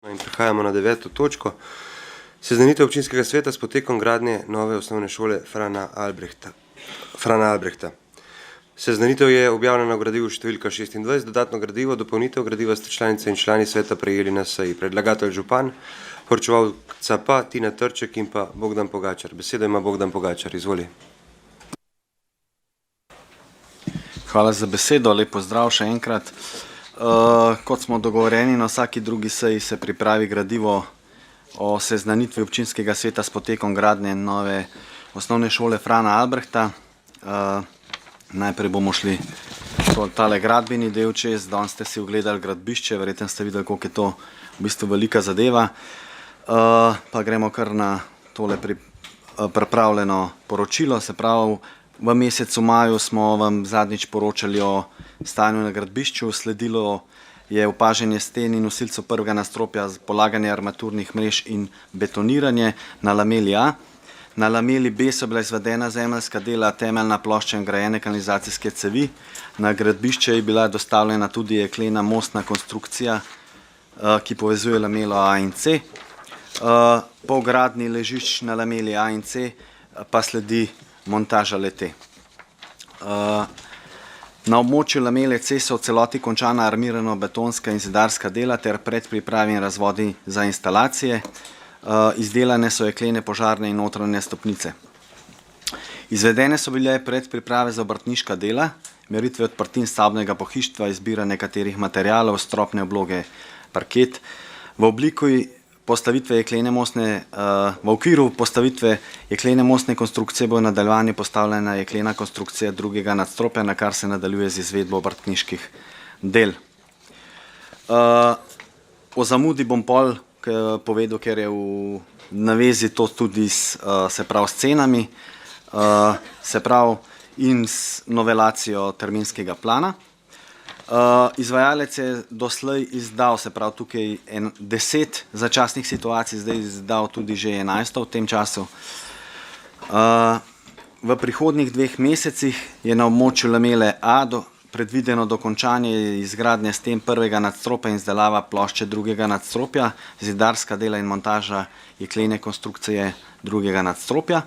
In prehajamo na 9. točko. Seznanitev občinskega sveta s potekom gradnje nove osnovne šole Frana Albrehta. Seznanitev je objavljena v gradivu številka 26, dodatno gradivo, dopolnitev gradiva ste članice in člani sveta prejeli na seji. Predlagatelj župan, poročevalca pa Tina Trček in pa Bogdan Pogačar. Besedo ima Bogdan Pogačar, izvoli. Hvala za besedo, lep pozdrav še enkrat. Kot smo dogovorjeni, na vsaki drugi seji se pripravi gradivo o seznanitvi občinskega sveta s potekom gradnje nove osnovne šole Frana Albrehta. Najprej bomo šli tale gradbeni del čez, danes ste si ogledali gradbišče, verjetno ste videli, koliko je to v bistvu velika zadeva. Pa gremo kar na tole pripravljeno poročilo, se pravi, v mesecu maju smo vam zadnjič poročali o stanju na gradbišču, sledilo je opaženje sten in nosilcev prvega nadstropja, polaganje armaturnih mrež in betoniranje na lameli A. Na lameli B so bila izvedena zemeljska dela, temeljna plošča in grajene kanalizacijske cevi. Na gradbišče je bila dostavljena tudi jeklena mostna konstrukcija, ki povezuje lamelo A in C. Po gradnji ležišč na lameli A in C pa sledi montaža le-te. Na območju lamele C so v celoti končana armirano-betonska in zidarska dela ter predpripravi in razvodi za instalacije. Izdelane so jeklene požarne in notranje stopnice. Izvedene so bile predpriprave za obrtniška dela, meritve odprtin stavbnega pohištva, izbira nekaterih materialov, stropne obloge, parket. V okviru postavitve jeklene mostne konstrukcije bo v nadaljevanju postavljena jeklena konstrukcija drugega nadstropja, na kar se nadaljuje z izvedbo obrtniških del. O zamudi bom pol povedal, ker je v navezi to tudi s cenami, in s novelacijo terminskega plana. Izvajalec je doslej izdal, se pravi tukaj 10 začasnih situacij, zdaj izdal tudi že 11 v tem času. V prihodnjih 2 mesecih je na območju lamele A predvideno dokončanje izgradnje sten prvega nadstropja in izdelava plošče drugega nadstropja, zidarska dela in montaža jeklene konstrukcije drugega nadstropja.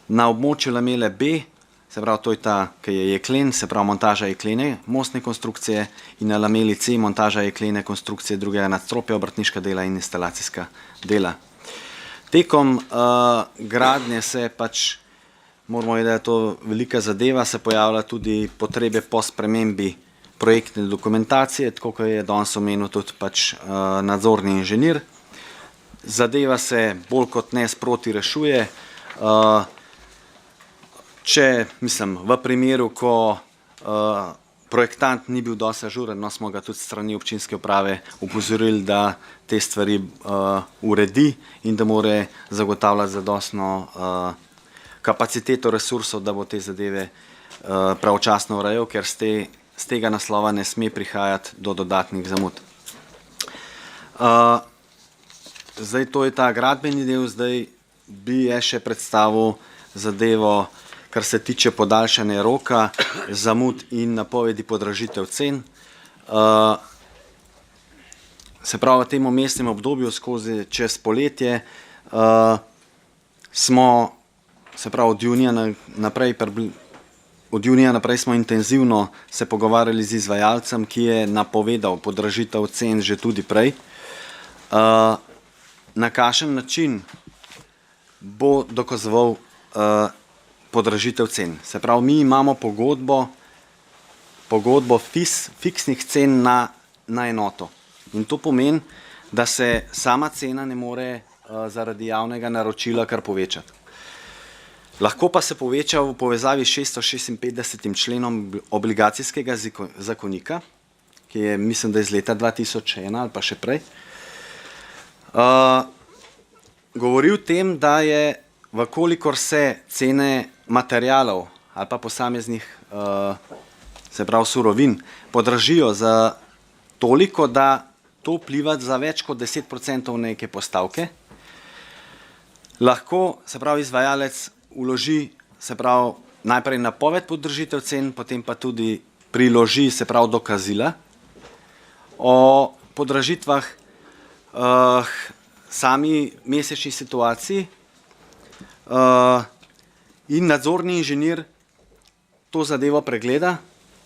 Na območju lamele B, se pravi, to je ta, ki je jeklen, se pravi montaža jeklene mostne konstrukcije, in na lameli C montaža jeklene konstrukcije drugega nadstropja, obrtniška dela in instalacijska dela. Tekom gradnje se pač, moramo vedeti, da je to velika zadeva, se pojavlja tudi potrebe po spremembi projektne dokumentacije, tako kot je danes omenil tudi pač nadzorni inženir. Zadeva se bolj kot ne sproti rešuje. V primeru, ko projektant ni bil dosti ažuren, smo ga tudi strani občinske uprave opozorili, da te stvari uredi in da mora zagotavljati zadostno kapaciteto resursov, da bo te zadeve pravočasno urejal, ker z tega naslova ne sme prihajati do dodatnih zamud. Zdaj, to je ta gradbeni del, zdaj bi še predstavil zadevo, kar se tiče podaljšanja roka, zamud in napovedi podražitev cen. Se pravi, v tem vmesnem obdobju čez poletje smo, se pravi, od junija naprej smo intenzivno se pogovarjali z izvajalcem, ki je napovedal podražitev cen že tudi prej. Na kakšen način bo dokazoval podražitev cen. Se pravi, mi imamo pogodbo fiksnih cen na enoto. In to pomeni, da se sama cena ne more zaradi javnega naročila kar povečati. Lahko pa se poveča v povezavi s 656. členom obligacijskega zakonika, ki je, mislim, da iz leta 2001 ali pa še prej. Govori o tem, da je, vkolikor se cene materialov ali pa posameznih, se pravi, surovin podražijo za toliko, da to vpliva za več kot 10% neke postavke, lahko, se pravi, izvajalec vloži, se pravi, najprej napoved podražitev cen, potem pa tudi priloži, se pravi, dokazila o podražitvah, sami mesečni situaciji in nadzorni inženir to zadevo pregleda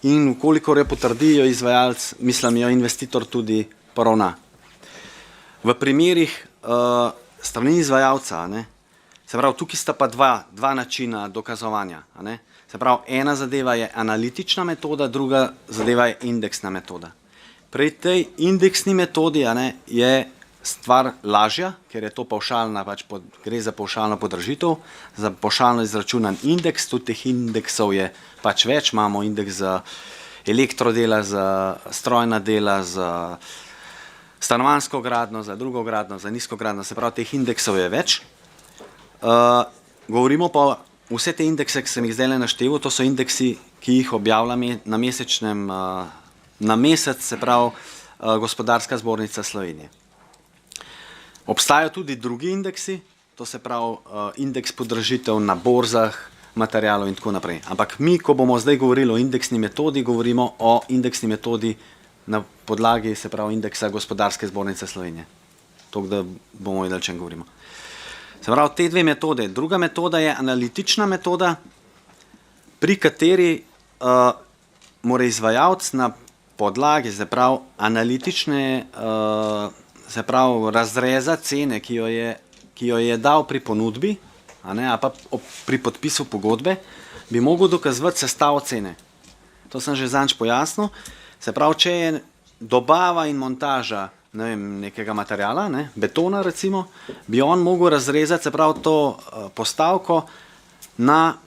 in vkolikor jo potrdi, jo izvajalec, mislim, jo investitor tudi poravna. V primerih strani izvajalca, se pravi, tukaj sta pa dva načina dokazovanja. Se pravi, ena zadeva je analitična metoda, druga zadeva je indeksna metoda. Pri tej indeksni metodi je stvar lažja, ker je to pavšalna, gre za pavšalno podražitev, za pavšalno izračunan indeks, tudi teh indeksov je več, imamo indeks za elektrodela, za strojna dela, za stanovanjsko gradnjo, za drugo gradnjo, za nizko gradnjo, se pravi, teh indeksov je več. Govorimo pa vse te indekse, ki sem jih zdaj naštel, to so indeksi, ki jih objavlja na mesec, se pravi, Gospodarska zbornica Slovenije. Obstajajo tudi drugi indeksi, to se pravi indeks podražitev na borzah, materialov in tako naprej. Ampak mi, ko bomo zdaj govorili o indeksni metodi, govorimo o indeksni metodi na podlagi, se pravi, indeksa Gospodarske zbornice Slovenije. Tako da bomo videli, o čem govorimo. Se pravi, te dve metode. Druga metoda je analitična metoda, pri kateri mora izvajalec na podlagi, se pravi, analitične, se pravi, razreza cene, ki jo je dal pri ponudbi, ali pa pri podpisu pogodbe, bi mogel dokazovati sestavo cene. To sem že zadnjič pojasnil. Se pravi, če je dobava in montaža nekega materiala, betona recimo, bi on mogel razrezati, se pravi, to postavko na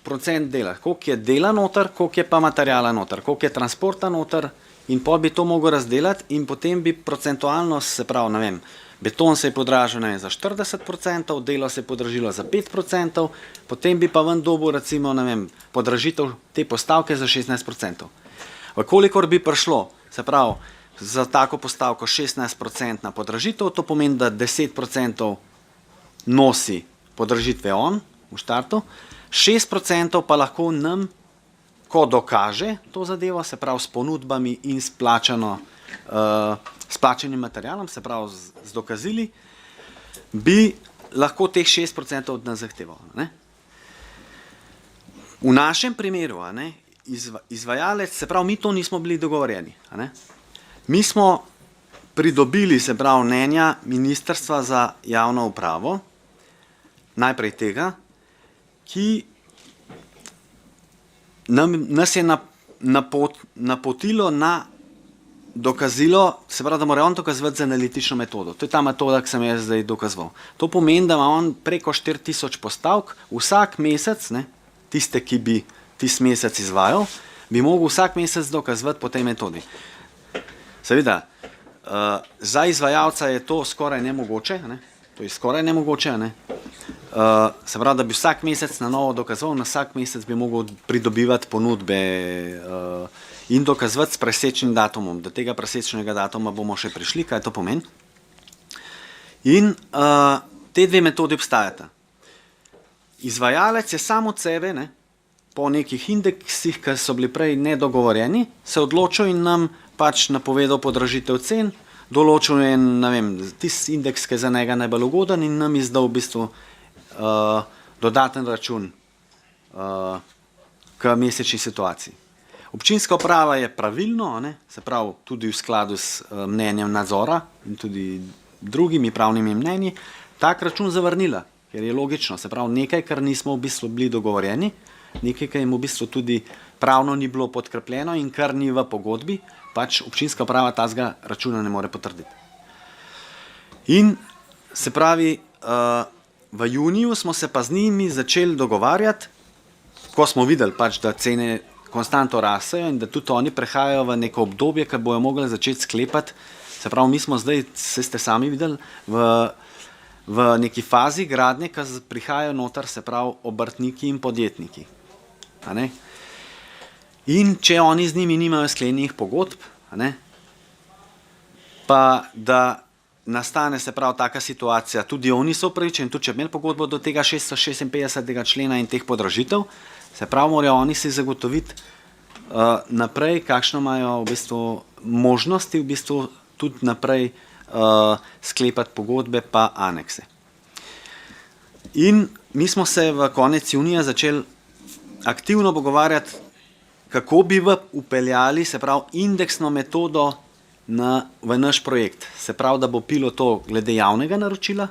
procent dela. Koliko je dela noter, koliko je pa materiala noter, koliko je transporta noter, in potem bi to mogel razdelati in potem bi procentualno, se pravi, beton se je podražil za 40%, delo se je podražilo za 5%, potem bi pa ven dobil recimo, podražitev te postavke za 16%. Vkolikor bi prišlo, se pravi, za tako postavko 16% na podražitev, to pomeni, da 10% nosi podražitve on v štartu, 6% pa lahko nam, ko dokaže to zadevo, se pravi s ponudbami in s plačanim materialom, se pravi z dokazili, bi lahko teh 6% od nas zahteval. V našem primeru, izvajalec, se pravi, mi to nismo bili dogovorjeni. Mi smo pridobili, se pravi, mnenja Ministrstva za javno upravo, najprej tega, ki nas je napotilo na dokazilo, se pravi, da mora on dokazovati z analitično metodo. To je ta metoda, ki sem jaz zdaj dokazoval. To pomeni, da ima on preko 4000 postavk, vsak mesec, tiste, ki bi tisti mesec izvajal, bi mogel vsak mesec dokazovati po tej metodi. Seveda, za izvajalca je to skoraj nemogoče, to je skoraj nemogoče, se pravi, da bi vsak mesec na novo dokazoval, na vsak mesec bi mogel pridobivati ponudbe in dokazovati s presečnim datumom. Do tega presečnega datuma bomo še prišli, kaj to pomeni. In te dve metodi obstajata. Izvajalec je sam od sebe, po nekih indeksih, ki so bili prej nedogovorjeni, se odločil in nam napovedal podražitev cen, določil je, tisti indeks, ki je za njega najbolj ugoden in nam izdal v bistvu dodaten račun k mesečni situaciji. Občinska uprava je pravilno, se pravi tudi v skladu s mnenjem nadzora in tudi drugimi pravnimi mnenji, tak račun zavrnila, ker je logično, se pravi nekaj, kar nismo v bistvu bili dogovorjeni, nekaj, kar jim v bistvu tudi pravno ni bilo podkrepljeno in kar ni v pogodbi, občinska uprava tazga računa ne more potrditi. In se pravi, v juniju smo se pa z njimi začeli dogovarjati, ko smo videli, da cene konstantno rastejo in da tudi oni prehajajo v neko obdobje, ki bojo mogli začeti sklepati. Se pravi, mi smo zdaj, se ste sami videli, v neki fazi gradnje, ki prihajajo noter, se pravi, obrtniki in podjetniki. In če oni z njimi nimajo sklenjenih pogodb, pa da nastane, se pravi, taka situacija, tudi oni so upravičeni, tudi če imeli pogodbo do tega 656. člena in teh podražitev, se pravi, morajo oni si zagotoviti naprej, kakšno imajo v bistvu možnosti, v bistvu tudi naprej sklepati pogodbe pa anekse. In mi smo se v konec junija začeli aktivno pogovarjati, kako bi upeljali, se pravi, indeksno metodo v naš projekt. Se pravi, da bo pilo to glede javnega naročila,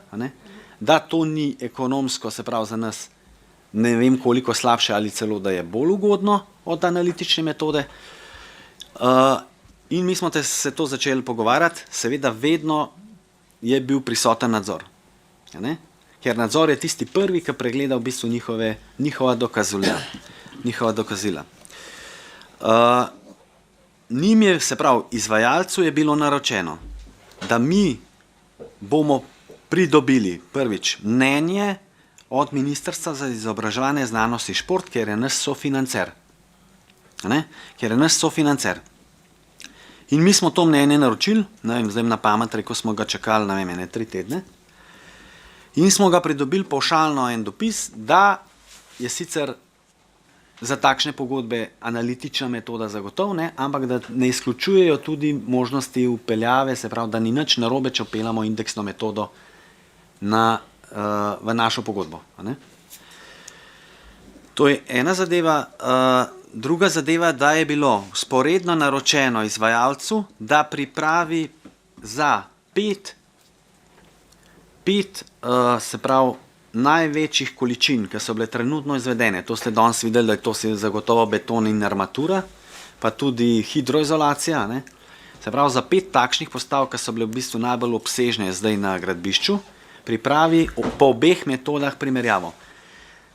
da to ni ekonomsko, se pravi, za nas ne vem koliko slabše ali celo, da je bolj ugodno od analitične metode. In mi smo se to začeli pogovarjati, seveda vedno je bil prisoten nadzor. Ker nadzor je tisti prvi, ki pregleda v bistvu njihova dokazila. Njim je, se pravi, izvajalcu je bilo naročeno, da mi bomo pridobili prvič mnenje od Ministrstva za izobraževanje, znanost in šport, ker je naš sofinancer. In mi smo to mnenje naročili, ne vem, zdaj na pamet rekel, smo ga čakali, ne vem, 3 tedne, in smo ga pridobili pavšalno en dopis, da je sicer za takšne pogodbe analitična metoda zagotovo, ampak da ne izključujejo tudi možnosti vpeljave, se pravi, da ni nič narobe, če vpeljamo indeksno metodo v našo pogodbo. To je ena zadeva. Druga zadeva, da je bilo sporedno naročeno izvajalcu, da pripravi za 5 se pravi, največjih količin, ki so bile trenutno izvedene. To ste danes videli, da je to zagotovo beton in armatura, pa tudi hidroizolacija. Se pravi, za 5 takšnih postav, ki so bile v bistvu najbolj obsežne zdaj na gradbišču, pripravi po obeh metodah primerjavo.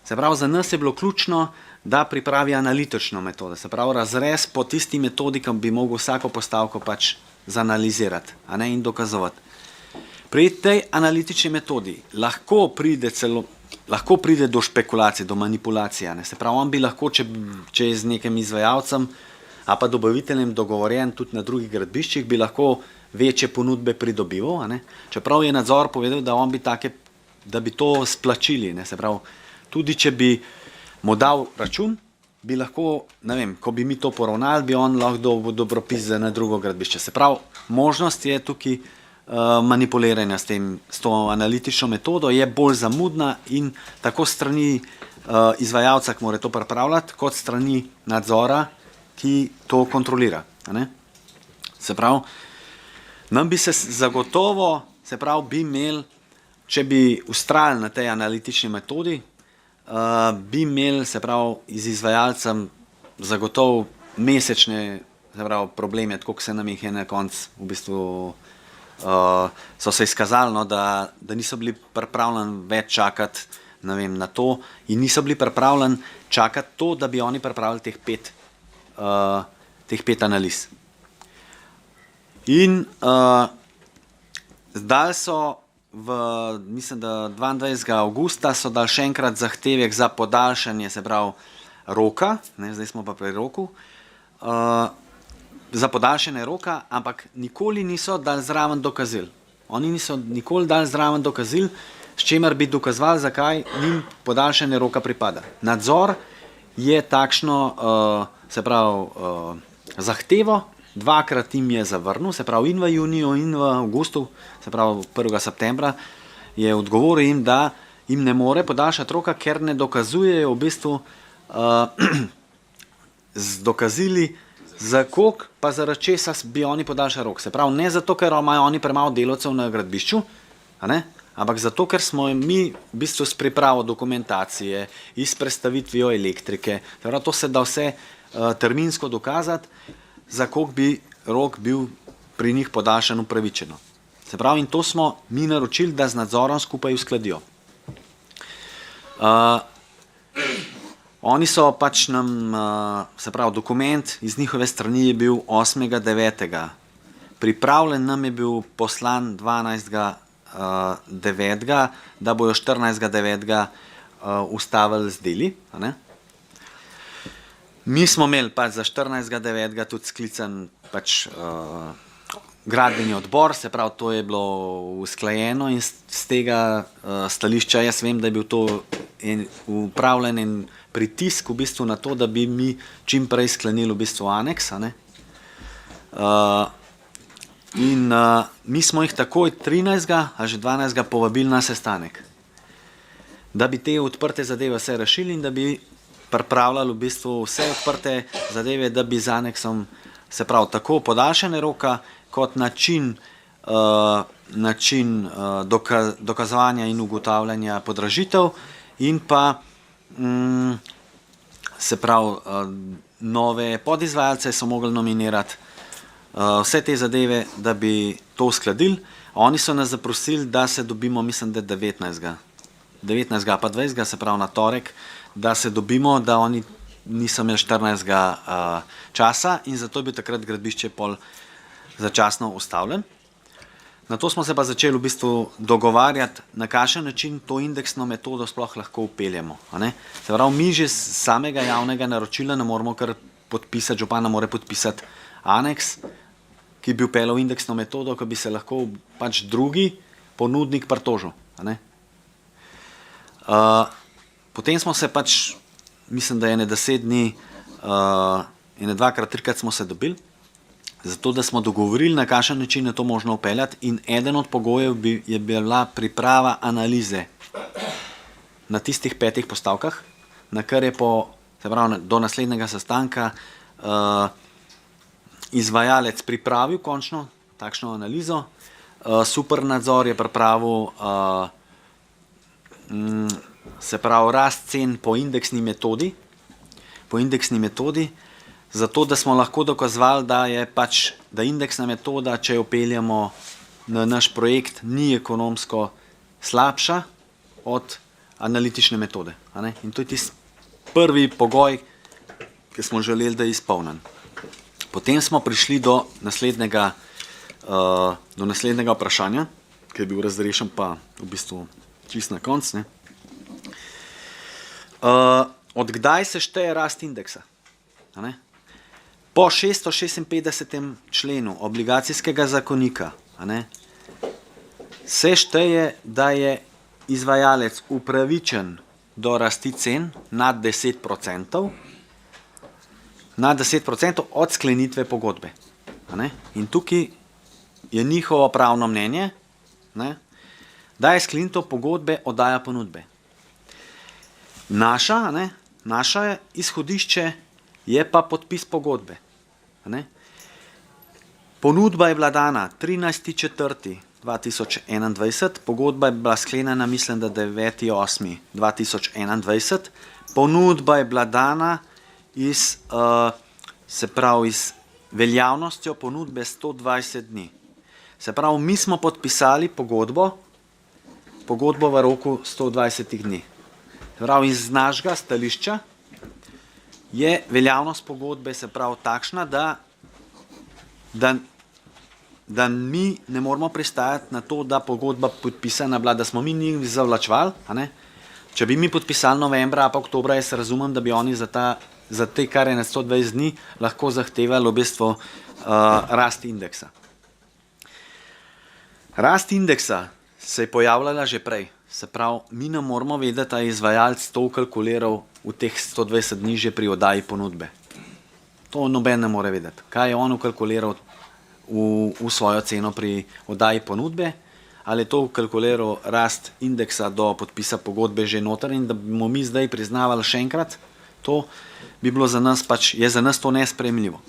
Se pravi, za nas je bilo ključno, da pripravi analitično metodo, se pravi, razrez po tisti metodi, ki bi mogel vsako postavko pač zanalizirati in dokazovati. Pri tej analitični metodi lahko pride do špekulacij, do manipulacije. Se pravi, on bi lahko, če je z nekim izvajalcem a pa dobaviteljem dogovorjen tudi na drugih gradbiščih, bi lahko večje ponudbe pridobival. Čeprav je nadzor povedal, da bi to splačili. Se pravi, tudi če bi mu dal račun, bi lahko, ne vem, ko bi mi to poravnali, bi on lahko dobil dobropis za na drugo gradbišče. Se pravi, možnost je tukaj manipuliranja s to analitično metodo, je bolj zamudna in tako strani izvajalca, ki mora to pripravljati, kot strani nadzora, ki to kontrolira. Se pravi, nam bi se zagotovo, se pravi, bi imeli, če bi ustrajali na tej analitični metodi, bi imeli, se pravi, z izvajalcem zagotovo mesečne, se pravi, probleme, tako kot se nam jih je na koncu v bistvu so se izkazali, da niso bili pripravljeni več čakati, ne vem, na to in niso bili pripravljeni čakati to, da bi oni pripravili teh 5 analiz. In zdaj so mislim, da 22. avgusta so dali še enkrat zahtevek za podaljšanje, se pravi, roka, zdaj smo pa pri roku, za podaljšanje roka, ampak nikoli niso dali zraven dokazil. Oni niso nikoli dali zraven dokazil, s čimer bi dokazovali, zakaj njim podaljšanje roka pripada. Nadzor je takšno, se pravi, zahtevo, 2-krat jim je zavrnil, se pravi in v juniju in v avgustu, se pravi 1. septembra, je odgovoril jim, da jim ne more podaljšati roka, ker ne dokazujejo v bistvu z dokazili, za koliko pa zaradi česa bi oni podaljšali rok. Se pravi, ne zato, ker imajo oni premalo delavcev na gradbišču, ampak zato, ker smo mi v bistvu s pripravo dokumentacije, s prestavitvijo elektrike, to se da vse terminsko dokazati, za koliko bi rok bil pri njih podaljšan upravičeno. Se pravi, in to smo mi naročili, da z nadzorom skupaj uskladijo. Oni so pač nam, se pravi, dokument iz njihove strani je bil 8.9. Pripravljen nam je bil poslan 12.9., da bojo 14.9. ustavili z deli. Mi smo imeli pač za 14.9. tudi sklican pač gradbeni odbor, se pravi, to je bilo usklajeno in z tega stališča jaz vem, da je bil to upravljen in pritisk v bistvu na to, da bi mi čim prej sklenili v bistvu aneks. In mi smo jih takoj 13. ali že 12. povabili na sestanek, da bi te odprte zadeve vse rešili in da bi pripravljali v bistvu vse odprte zadeve, da bi z aneksom, se pravi, tako podaljšanje roka, kot način dokazovanja in ugotavljanja podražitev in pa se pravi, nove podizvajalce so mogli nominirati, vse te zadeve, da bi to uskladili. Oni so nas zaprosili, da se dobimo, mislim, da 19. pa 20. se pravi na torek, da se dobimo, da oni niso imeli 14. časa in zato je bil takrat gradbišče pol začasno ustavljen. Na to smo se pa začeli v bistvu dogovarjati, na kakšen način to indeksno metodo sploh lahko upeljemo. Se pravi, mi že z samega javnega naročila ne moramo kar podpisati, župan ne more podpisati aneks, ki bi upeljal indeksno metodo, ko bi se lahko pač drugi ponudnik pritožil. Potem smo se pač, mislim, da je 10 dni, 2-krat, 3-krat smo se dobili, zato da smo dogovorili, na kakšen način je to možno upeljati, in eden od pogojev je bila priprava analize na tistih 5 postavkah, na kar je se pravi, do naslednjega sestanka izvajalec pripravil končno takšno analizo. Supernadzor je pripravil se pravi rast cen po indeksni metodi, zato da smo lahko dokazovali, da indeksna metoda, če jo peljemo na naš projekt, ni ekonomsko slabša od analitične metode. In to je tisti prvi pogoj, ki smo želeli, da je izpolnjen. Potem smo prišli do naslednjega vprašanja, ki je bil razrešen pa v bistvu čist na konc. Od kdaj se šteje rast indeksa? Po 656. členu obligacijskega zakonika se šteje, da je izvajalec upravičen do rasti cen nad 10%, od sklenitve pogodbe. In tukaj je njihovo pravno mnenje, da je sklenitev pogodbe oddaja ponudbe. Naše izhodišče je pa podpis pogodbe. Ponudba je bila dana 13.4.2021, pogodba je bila sklenjena, mislim, da 9.8.2021, ponudba je bila dana z veljavnostjo ponudbe 120 dni. Se pravi, mi smo podpisali pogodbo v roku 120 dni. Se pravi, iz našega stališča je veljavnost pogodbe, se pravi, takšna, da mi ne moramo pristajati na to, da pogodba podpisana bila, da smo mi njih zavlačevali. Če bi mi podpisali novembra pa oktobra, jaz razumem, da bi oni za te, kar je na 120 dni, lahko zahtevali v bistvu rast indeksa. Rast indeksa se je pojavljala že prej. Se pravi, mi ne moramo vedeti, da je izvajalec to kalkuliral v teh 120 dni že pri oddaji ponudbe. To noben ne more vedeti. Kaj je on ukalkuliral v svojo ceno pri oddaji ponudbe, ali je to ukalkuliral rast indeksa do podpisa pogodbe že noter in da bomo mi zdaj priznavali še enkrat, to bi bilo za nas je za nas to nesprejemljivo.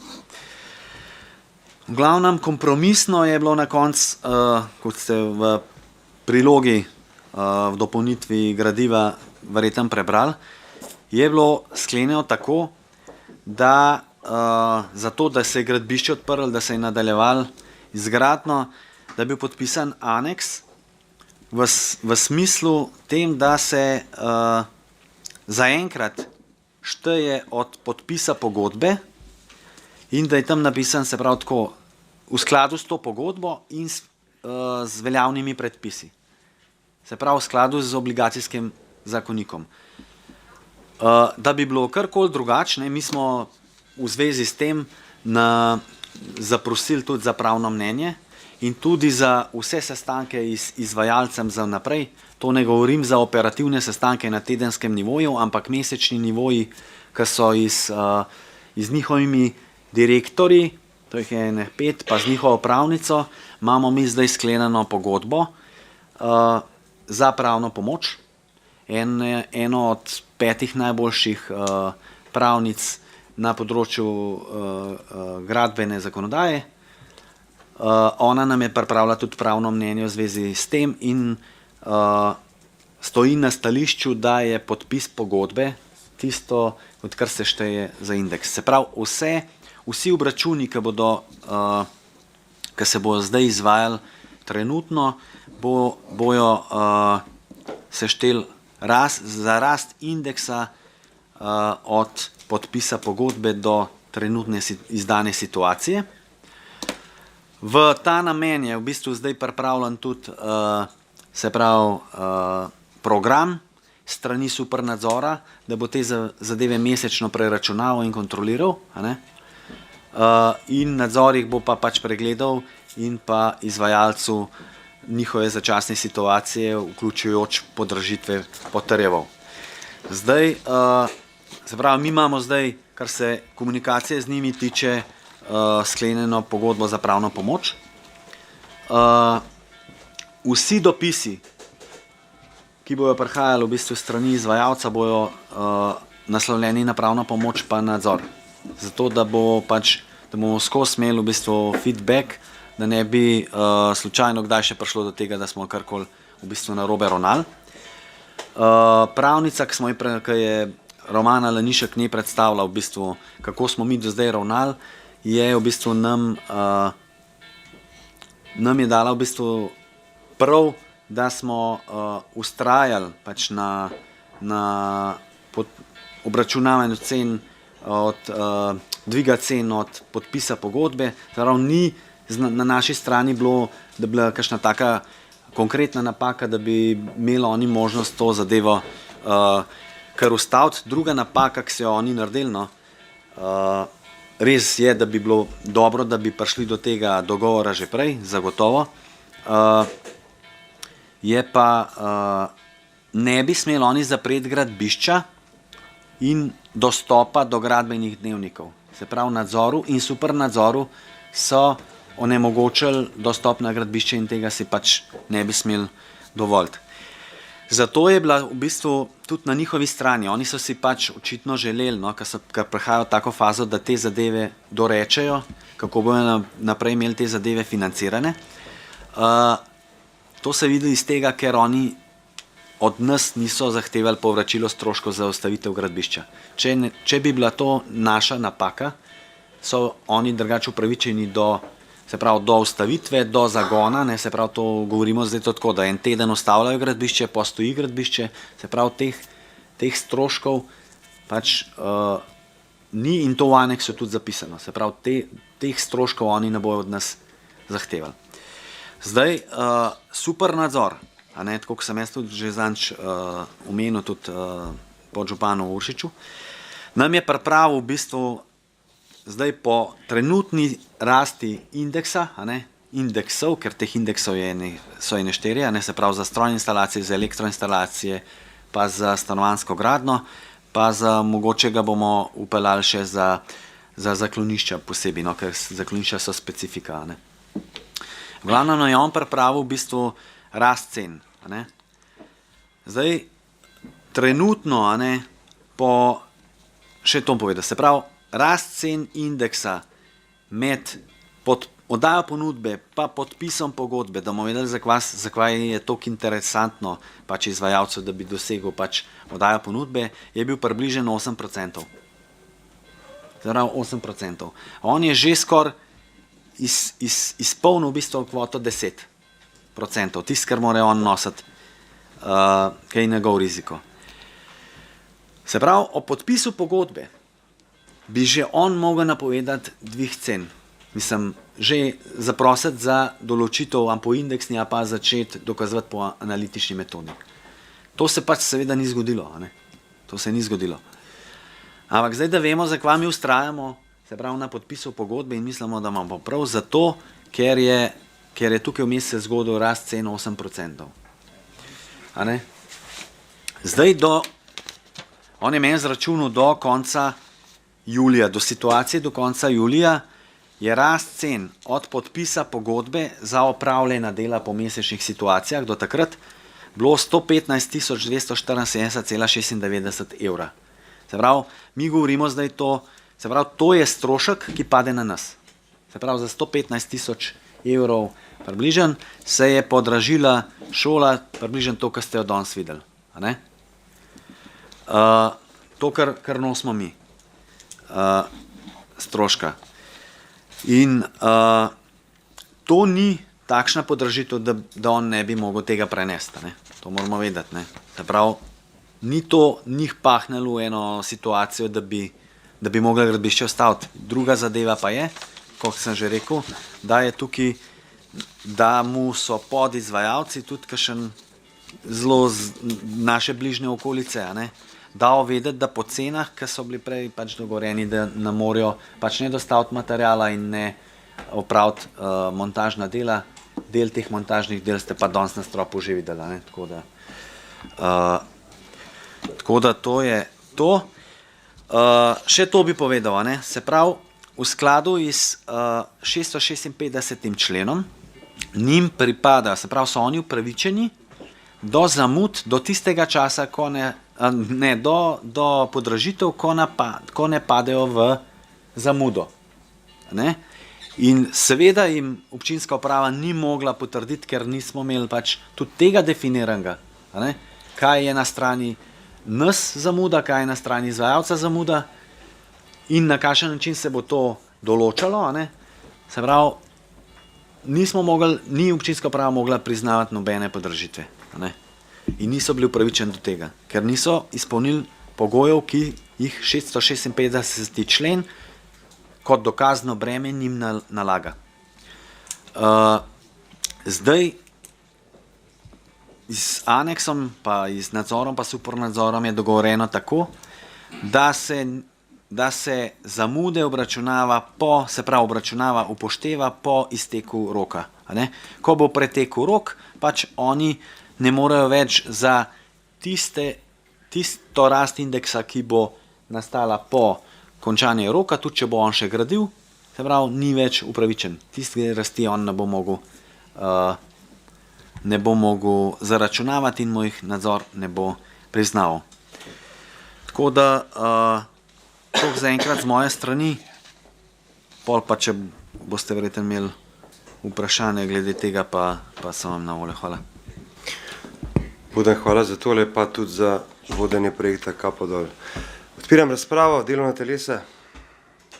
V glavnem kompromisno je bilo na koncu, kot ste v prilogi v dopolnitvi gradiva verjetno prebrali, je bilo sklenjeno tako, da zato, da se je gradbišče odprlo, da se je nadaljevalo izgradnjo, da je bil podpisan aneks v smislu tem, da se zaenkrat šteje od podpisa pogodbe in da je tam napisan, se pravi tako, v skladu s to pogodbo in z veljavnimi predpisi. Se pravi, v skladu z obligacijskim zakonikom. Da bi bilo karkoli drugačne, mi smo v zvezi s tem zaprosili tudi za pravno mnenje in tudi za vse sestanke z izvajalcem za naprej. To ne govorim za operativne sestanke na tedenskem nivoju, ampak mesečni nivoji, ki so z njihovimi direktorji to jih je ene 5, pa z njihovo pravnico imamo mi zdaj sklenjeno pogodbo za pravno pomoč. Eno od 5 najboljših pravnic na področju gradbene zakonodaje. Ona nam je pripravila tudi pravno mnenje v zvezi s tem in stoji na stališču, da je podpis pogodbe tisto, od kar se šteje za indeks. Se pravi, vsi obračuni, ki se bodo zdaj izvajali trenutno, bojo sešteli za rast indeksa od podpisa pogodbe do trenutne izdane situacije. V ta namen je v bistvu zdaj pripravljen tudi program strani Supernadzora, da bo te zadeve mesečno preračunaval in kontroliral, in nadzor jih bo pa pač pregledal in pa izvajalcu njihove začasne situacije, vključujoč podražitve, potrjeval. Zdaj, se pravi, mi imamo zdaj, kar se komunikacije z njimi tiče, sklenjeno pogodbo za pravno pomoč. Vsi dopisi, ki bojo prihajali v bistvu strani izvajalca, bojo naslovljeni na pravno pomoč pa nadzor. Zato, da bomo skozi imeli v bistvu feedback, da ne bi slučajno kdaj še prišlo do tega, da smo karkoli v bistvu narobe ravnali. Pravnica, ki je Romana Lanišek ne predstavila v bistvu, kako smo mi do zdaj ravnali, je v bistvu nam je dala v bistvu prav, da smo vztrajali pač na obračunavanju cen, od dviga cen od podpisa pogodbe. Zaravno ni na naši strani bilo, da bi bila kakšna taka konkretna napaka, da bi imeli oni možnost to zadevo kar ustaviti. Druga napaka, ki so jo oni naredili, res je, da bi bilo dobro, da bi prišli do tega dogovora že prej, zagotovo. Je pa ne bi smeli oni zapreti gradbišča in dostopa do gradbenih dnevnikov. Se pravi, nadzoru in Supernadzoru so onemogočili dostop na gradbišče in tega si pač ne bi smeli dovoliti. Zato je bila v bistvu tudi na njihovi strani. Oni so si pač očitno želeli, ker prihajajo v tako fazo, da te zadeve dorečejo, kako bodo naprej imeli te zadeve financirane. To se vidi iz tega, ker oni od nas niso zahtevali povračilo stroškov za ustavitev gradbišča. Če bi bila to naša napaka, so oni drugače upravičeni do ustavitve, do zagona, se pravi, to govorimo zdaj tako, da en teden ustavljajo gradbišče, postoji gradbišče, se pravi, teh stroškov pač ni in to v aneksu tudi zapisano. Se pravi, teh stroškov oni ne bojo od nas zahtevali. Zdaj, Supernadzor, tako kot sem jaz tudi že zadnjič omenil tudi podžupanu Uršiču, nam je pripravil v bistvu zdaj po trenutni rasti indeksa, indeksov, ker teh indeksov so ene 4, se pravi za strojne instalacije, za elektroinstalacije, pa za stanovanjsko gradnjo, pa za mogoče ga bomo upeljali še za zaklonišča posebej, ker zaklonišča so specifika. Glavno je on pripravil v bistvu rast cen. Zdaj, trenutno, še to povedal, se pravi, rast cen indeksa med oddajo ponudbe pa podpisom pogodbe, da bomo vedeli, zakaj je toliko interesantno pač izvajalcu, da bi dosegel pač oddajo ponudbe, je bil približen 8%. Zdaj, 8%. On je že skoraj izpolnil v bistvu kvoto 10%, tisto, kar mora on nositi, kaj je njegov riziko. Se pravi, o podpisu pogodbe bi že on mogel napovedati dvig cen. Mislim, že zaprositi za določitev po indeksni, a pa začeti dokazovati po analitični metodi. To se pač seveda ni zgodilo. To se ni zgodilo. Ampak zdaj, da vemo, zakaj mi vztrajamo, se pravi, na podpisu pogodbe in mislimo, da imamo prav zato, ker je tukaj vmes se zgodil rast cen 8%. Zdaj on je meni zračunal do konca julija, do situacije do konca julija je rast cen od podpisa pogodbe za opravljena dela po mesečnih situacijah do takrat bilo 115.274,96 evra. Se pravi, mi govorimo zdaj to, se pravi, to je strošek, ki pade na nas. Se pravi, za 115.000 evrov približen se je podražila šola, približen to, kar ste jo danes videli. A ne? To, kar nosimo mi, stroška. In to ni takšna podražitev, da on ne bi mogel tega prenesti. Ne? To moramo vedeti. Ne? Se pravi, ni to njih pahnilo v eno situacijo, da bi mogli gradbišče ustaviti. Druga zadeva pa je, kot sem že rekel, da je tukaj, da mu so podizvajalci tudi kakšen zelo z naše bližnje okolice, a ne, dal vedeti, da po cenah, ki so bili prej pač dogovorjeni, da ne morajo pač ne dostaviti materijala in ne opraviti montažna dela. Del teh montažnih del ste pa danes na stropu že videli, ne, tako da to je to. Še to bi povedal, ne, se pravi, v skladu s 656. členom njim pripada, se pravi, so oni upravičeni do zamud, do tistega časa, ko do podražitev, ko ne padejo v zamudo. Ne? In seveda jim občinska uprava ni mogla potrditi, ker nismo imeli pač tudi tega definiranega, ne? Kaj je na strani nas zamuda, kaj je na strani izvajalca zamuda in na kakšen način se bo to določalo. Ne? Se pravi, nismo mogli, ni občinska uprava mogla priznavati nobene podražitve. Ne? In niso bili upravičeni do tega, ker niso izpolnili pogojev, ki jih 656. člen kot dokazno breme njim nalaga. Zdaj, z aneksom, pa z nadzorom, pa supernadzorom je dogovorjeno tako, da se zamude obračunava upošteva po izteku roka. Ne? Ko bo pretekel rok, pač oni ne morejo več za tisto rast indeksa, ki bo nastala po končanju roka, tudi če bo on še gradil, se pravi, ni več upravičen. Tiste rasti on ne bo mogel zaračunavati in mu jih nadzor ne bo priznaval. Tako da to zaenkrat z moje strani, pol pa če boste verjetno imeli vprašanje glede tega, pa sem vam na voljo. Hvala. Bodan, hvala za tole, pa tudi za vodenje projekta Kapo dol. Odpiram razpravo, delovna telesa,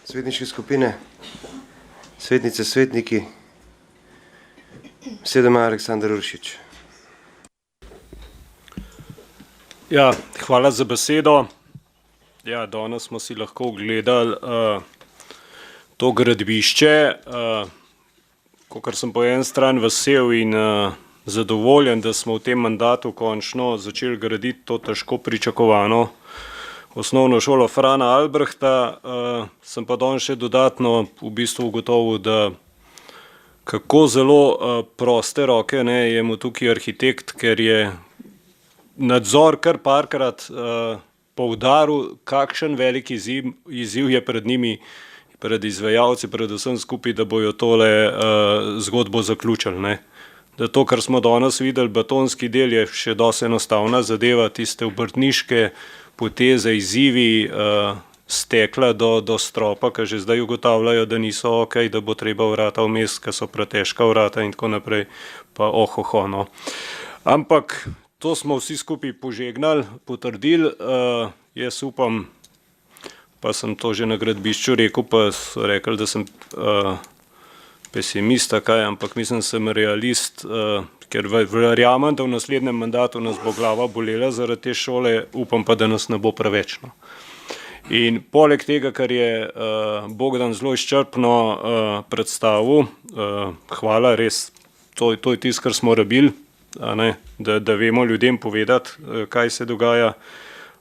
svetniške skupine, svetnice, svetniki. Besedo ima Aleksander Uršič. Ja, hvala za besedo. Ja, danes smo si lahko ogledali to gradbišče. Kakor sem po eni strani vesel in zadovoljen, da smo v tem mandatu končno začeli graditi to težko pričakovano osnovno šolo Frana Albrehta, sem pa danes še dodatno v bistvu ugotovil, da kako zelo proste roke je mu tukaj arhitekt, ker je nadzor kar parkrat poudaril, kakšen velik izziv je pred njimi, pred izvajalci, predvsem skupaj, da bojo tole zgodbo zaključili. Ne. Da to, kar smo danes videli, betonski del je še dosti enostavna zadeva, tiste obrtniške poteze, izzivi, stekla do stropa, ki že zdaj ugotavljajo, da niso ok, da bo treba vrata vmes, ki so pretežka vrata in tako naprej, pa no. Ampak to smo vsi skupaj požegnali, potrdili, jaz upam, pa sem to že na gradbišču rekel, pa so rekli, da sem pesimista, ampak mislim, da sem realist, ker verjamem, da v naslednjem mandatu nas bo glava bolela zaradi te šole, upam pa, da nas ne bo preveč. No. In poleg tega, kar je Bogdan zelo izčrpno predstavil, hvala, res, to je tisto, kar smo rabili, da vemo ljudem povedati, kaj se dogaja.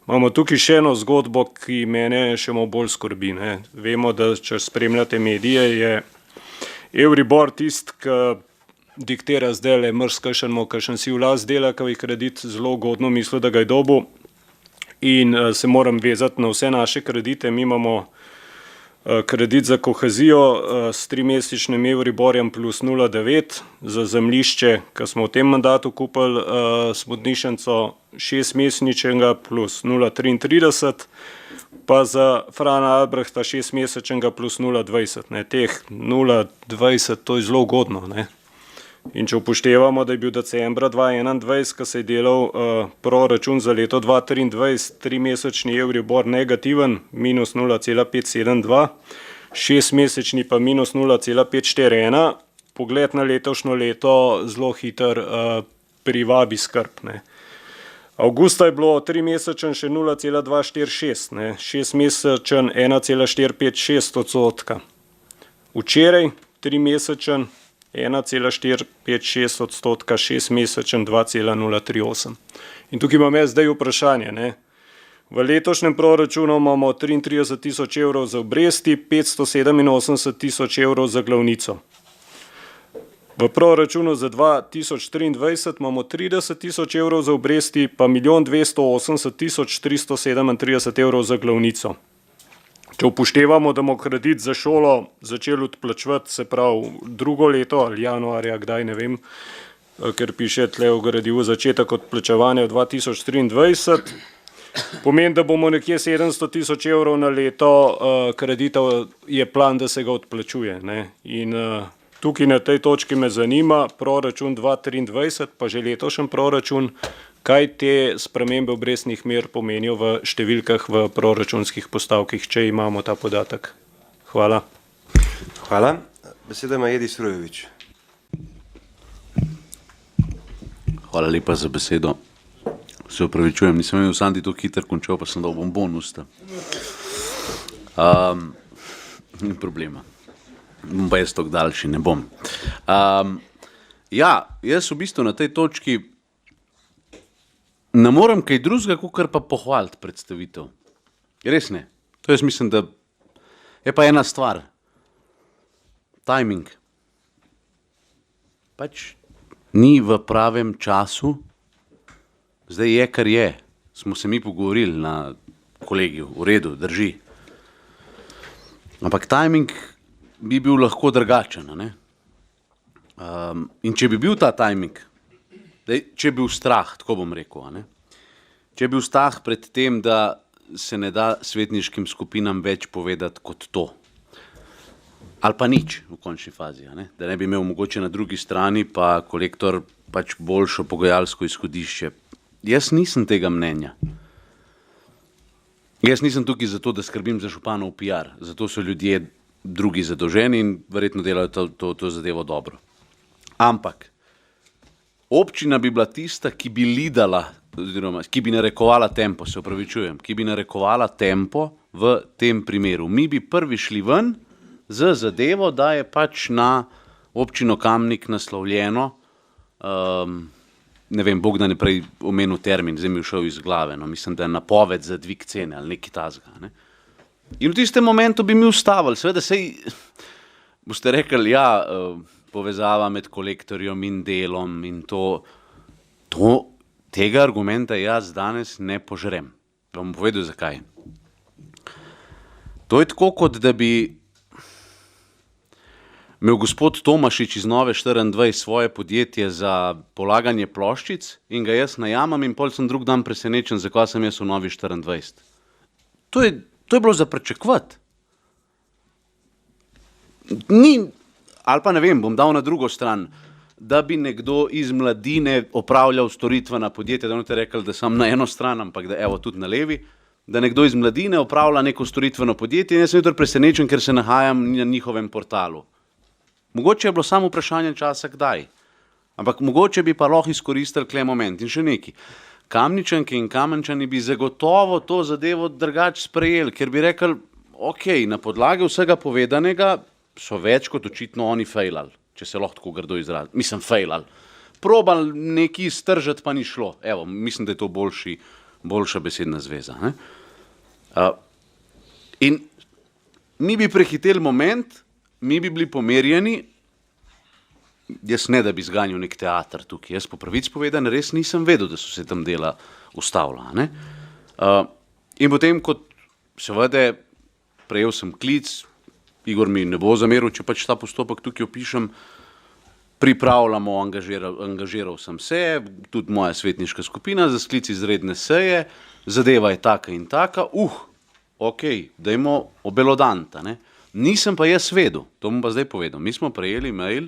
Imamo tukaj še eno zgodbo, ki mene še malo bolj skrbi. Ne. Vemo, da če spremljate medije, je Euribor tist, ki diktira zdaj kakšen si vlas dela, ki je kredit zelo ugodno mislil, da ga je dobil. In se moram vezati na vse naše kredite. Mi imamo Kredit za kohezijo s 3-mesečnim Euriborjem plus 0,9, za zemljišče, ki smo v tem mandatu kupili smodnišnico 6-mesečnega plus 0,33, pa za Frana Albrehta 6-mesečnega plus 0,20. Teh 0,20 to je zelo ugodno. Ne? In če upoštevamo, da je bil decembra 2021, ko se je delal proračun za leto 2023, 3-mesečni Euribor negativen, minus 0,572, 6-mesečni pa minus 0,541, pogled na letošnjo leto zelo hiter privabi skrb. Ne. Avgusta je bilo 3-mesečen še 0,246, 6-mesečen 1,456 odstotka. Včeraj 3-mesečen 1,456 odstotka, 6-mesečen 2,038. In tukaj imam jaz zdaj vprašanje. Ne? V letošnjem proračunu imamo 33 tisoč evrov za obresti, 587 tisoč evrov za glavnico. V proračunu za 2023 imamo 30 tisoč evrov za obresti, pa 1 280 337 evrov za glavnico. Če upoštevamo, da bomo kredit za šolo začeli odplačevati, se pravi drugo leto ali januarja, kdaj ne vem, ker piše tle v gradivu začetek odplačevanja v 2023, pomeni, da bomo nekje 700 tisoč evrov na leto kredita je plan, da se ga odplačuje. Ne? In tukaj na tej točki me zanima proračun 2023, pa že letošnji proračun, kaj te spremembe obrestnih mer pomenijo v številkah v proračunskih postavkih, če imamo ta podatek. Hvala. Hvala. Beseda ima Edi Strojevič. Hvala lepa za besedo. Se opravičujem, nisem imel Sandi to hiter končal, pa sem dal bombon usta. Ni problema. Bom pa jaz toliko daljši, ne bom. Ja, jaz v bistvu na tej točki ne morem kaj drugega, kakor pa pohvaliti predstavitev. Res ne. To jaz mislim, da je pa ena stvar. Timing. Pač ni v pravem času. Zdaj je, kar je. Smo se mi pogovorili na kolegiju. V redu, drži. Ampak timing bi bil lahko drugačen. Ne? In če bi bil ta timing, če bi bil strah, tako bom rekel, ne? Če bi bil strah pred tem, da se ne da svetniškim skupinam več povedati kot to. Ali pa nič v končni fazi, ne? Da ne bi imel mogoče na drugi strani pa kolektor pač boljšo pogajalsko izhodišče. Jaz nisem tega mnenja. Jaz nisem tukaj zato, da skrbim za županov PR, zato so ljudje drugi zadolženi in verjetno delajo to zadevo dobro. Ampak občina bi bila tista, ki bi lidala, oziroma ki bi narekovala tempo, se opravičujem, ki bi narekovala tempo v tem primeru. Mi bi prvi šli ven z zadevo, da je pač na občino Kamnik naslovljeno, ne vem, Bogdan je prej omenil termin, zdaj mi je šel iz glave, no, mislim, da je napoved za dvig cene ali nekaj tazga. Ne? In v tistem momentu bi mi ustavili, seveda sej, boste rekli, ja, povezava med kolektorjem in delom in tega argumenta jaz danes ne požrem. Bom povedal, zakaj. To je tako, kot da bi imel gospod Tomašič iz Nove 24 svoje podjetje za polaganje ploščic in ga jaz najamem in pol sem drug dan presenečen, zakaj sem jaz v Novi 24. To je bilo za pričakovati. Ali pa ne vem, bom dal na drugo stran, da bi nekdo iz mladine opravljal storitvena podjetja, da ne te rekli, da sem na eno stran, ampak da evo tudi na levi, da nekdo iz mladine opravlja neko storitveno podjetje in jaz sem jutri presenečen, ker se nahajam na njihovem portalu. Mogoče je bilo samo vprašanje časa, kdaj. Ampak mogoče bi pa lahko izkoristili kle moment in še neki. Kamničanke in Kamenčani bi zagotovo to zadevo drugače sprejeli, ker bi rekli, ok, na podlagi vsega povedanega so več kot očitno oni fejlali, če se lahko tako grdo izraziti. Mislim, fejlali. Probali nekaj stržati, pa ni šlo. Evo, mislim, da je to boljša besedna zveza. Ne? In mi bi prehiteli moment, mi bi bili pomerjeni, jaz ne, da bi zganjal nek teater tukaj. Jaz po pravici povedan res nisem vedel, da so se tam dela ustavila. Ne? In potem, kot seveda, prejel sem klic, Igor mi ne bo zameril, če pač ta postopek tukaj opišem, pripravljamo, angažiral sem se, tudi moja svetniška skupina za sklic izredne seje, zadeva je taka in taka, ok, dajmo obelodanta, ne. Nisem pa jaz vedel, to bom pa zdaj povedal, mi smo prejeli mail,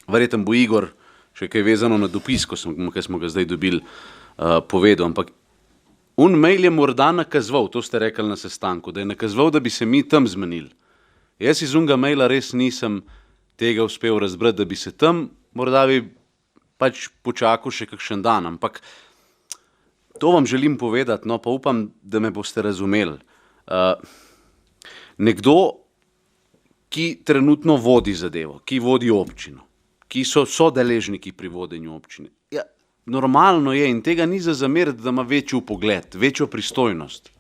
verjetno bo Igor še kaj vezano na dopis, ki smo ga zdaj dobili, povedal, ampak mail je morda nakazoval, to ste rekli na sestanku, da je nakazoval, da bi se mi tam zmenili. Jaz iz unga maila res nisem tega uspel razbrati, da bi se tam, morda bi pač počakal še kakšen dan, ampak to vam želim povedati, no, pa upam, da me boste razumeli. Nekdo, ki trenutno vodi zadevo, ki vodi občino, ki so deležniki pri vodenju občine. Ja, normalno je in tega ni za zameriti, da ima večji vpogled, večjo pristojnost.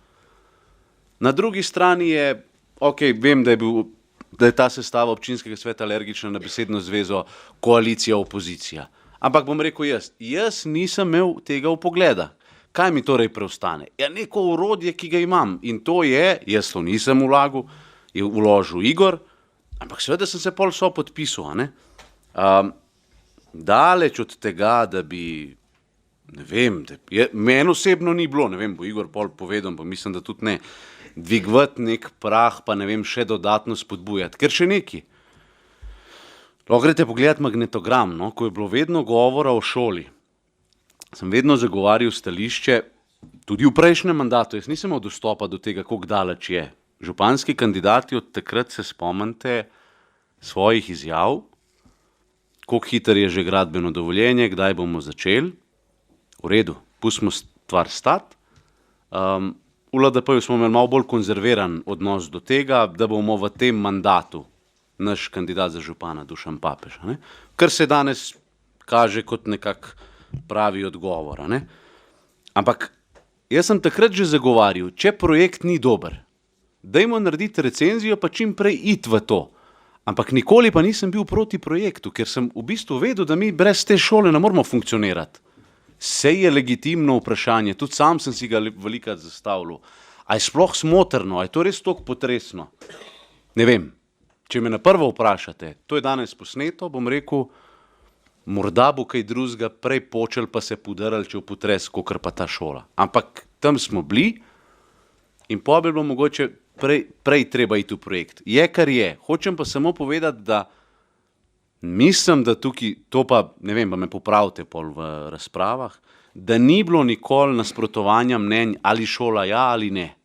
Na drugi strani je, ok, vem, da je ta sestava občinskega sveta alergična na besedno zvezo koalicija-opozicija. Ampak bom rekel jaz nisem imel tega vpogleda. Kaj mi torej preostane? Ja, neko orodje, ki ga imam in to je, jaz to nisem vložil, je vložil Igor, ampak seveda sem se pol sopodpisal, ne. Daleč od tega, da bi, ne vem, meni osebno ni bilo, ne vem, bo Igor pol povedal, pa mislim, da tudi ne, dvigovati nek prah, pa ne vem, še dodatno spodbujati, ker še neki. Lahko greste pogledati magnetogram, no, ko je bilo vedno govora o šoli, sem vedno zagovarjal stališče, tudi v prejšnjem mandatu, jaz nisem imel dostopa do tega, koliko daleč je. Županski kandidati od takrat se spomnite svojih izjav, koliko hiter je že gradbeno dovoljenje, kdaj bomo začeli. V redu, pustimo stvar stati. V LDP-ju smo imeli malo bolj konzerviran odnos do tega, da bomo v tem mandatu naš kandidat za župana Dušan Papež, ne? Kar se danes kaže kot nekak pravi odgovor, ne? Ampak jaz sem takrat že zagovarjal, če projekt ni dober, dajmo narediti recenzijo, pa čim prej iti v to. Ampak nikoli pa nisem bil proti projektu, ker sem v bistvu vedel, da mi brez te šole ne moramo funkcionirati. Sej je legitimno vprašanje, tudi sam sem si ga velikokrat zastavljal. A je sploh smotrno, a je to res toliko potresno? Ne vem, če me na prvo vprašate, to je danes posneto, bom rekel, morda bo kaj drugega prej počel, pa se podarili, če v potres, kakor pa ta šola. Ampak tam smo bili in pa bi bilo mogoče prej treba iti v projekt. Je, kar je. Hočem pa samo povedati, da mislim, da tukaj, to pa, ne vem, pa me popravite pol v razpravah, da ni bilo nikoli nasprotovanja mnenj, ali šola ja ali ne.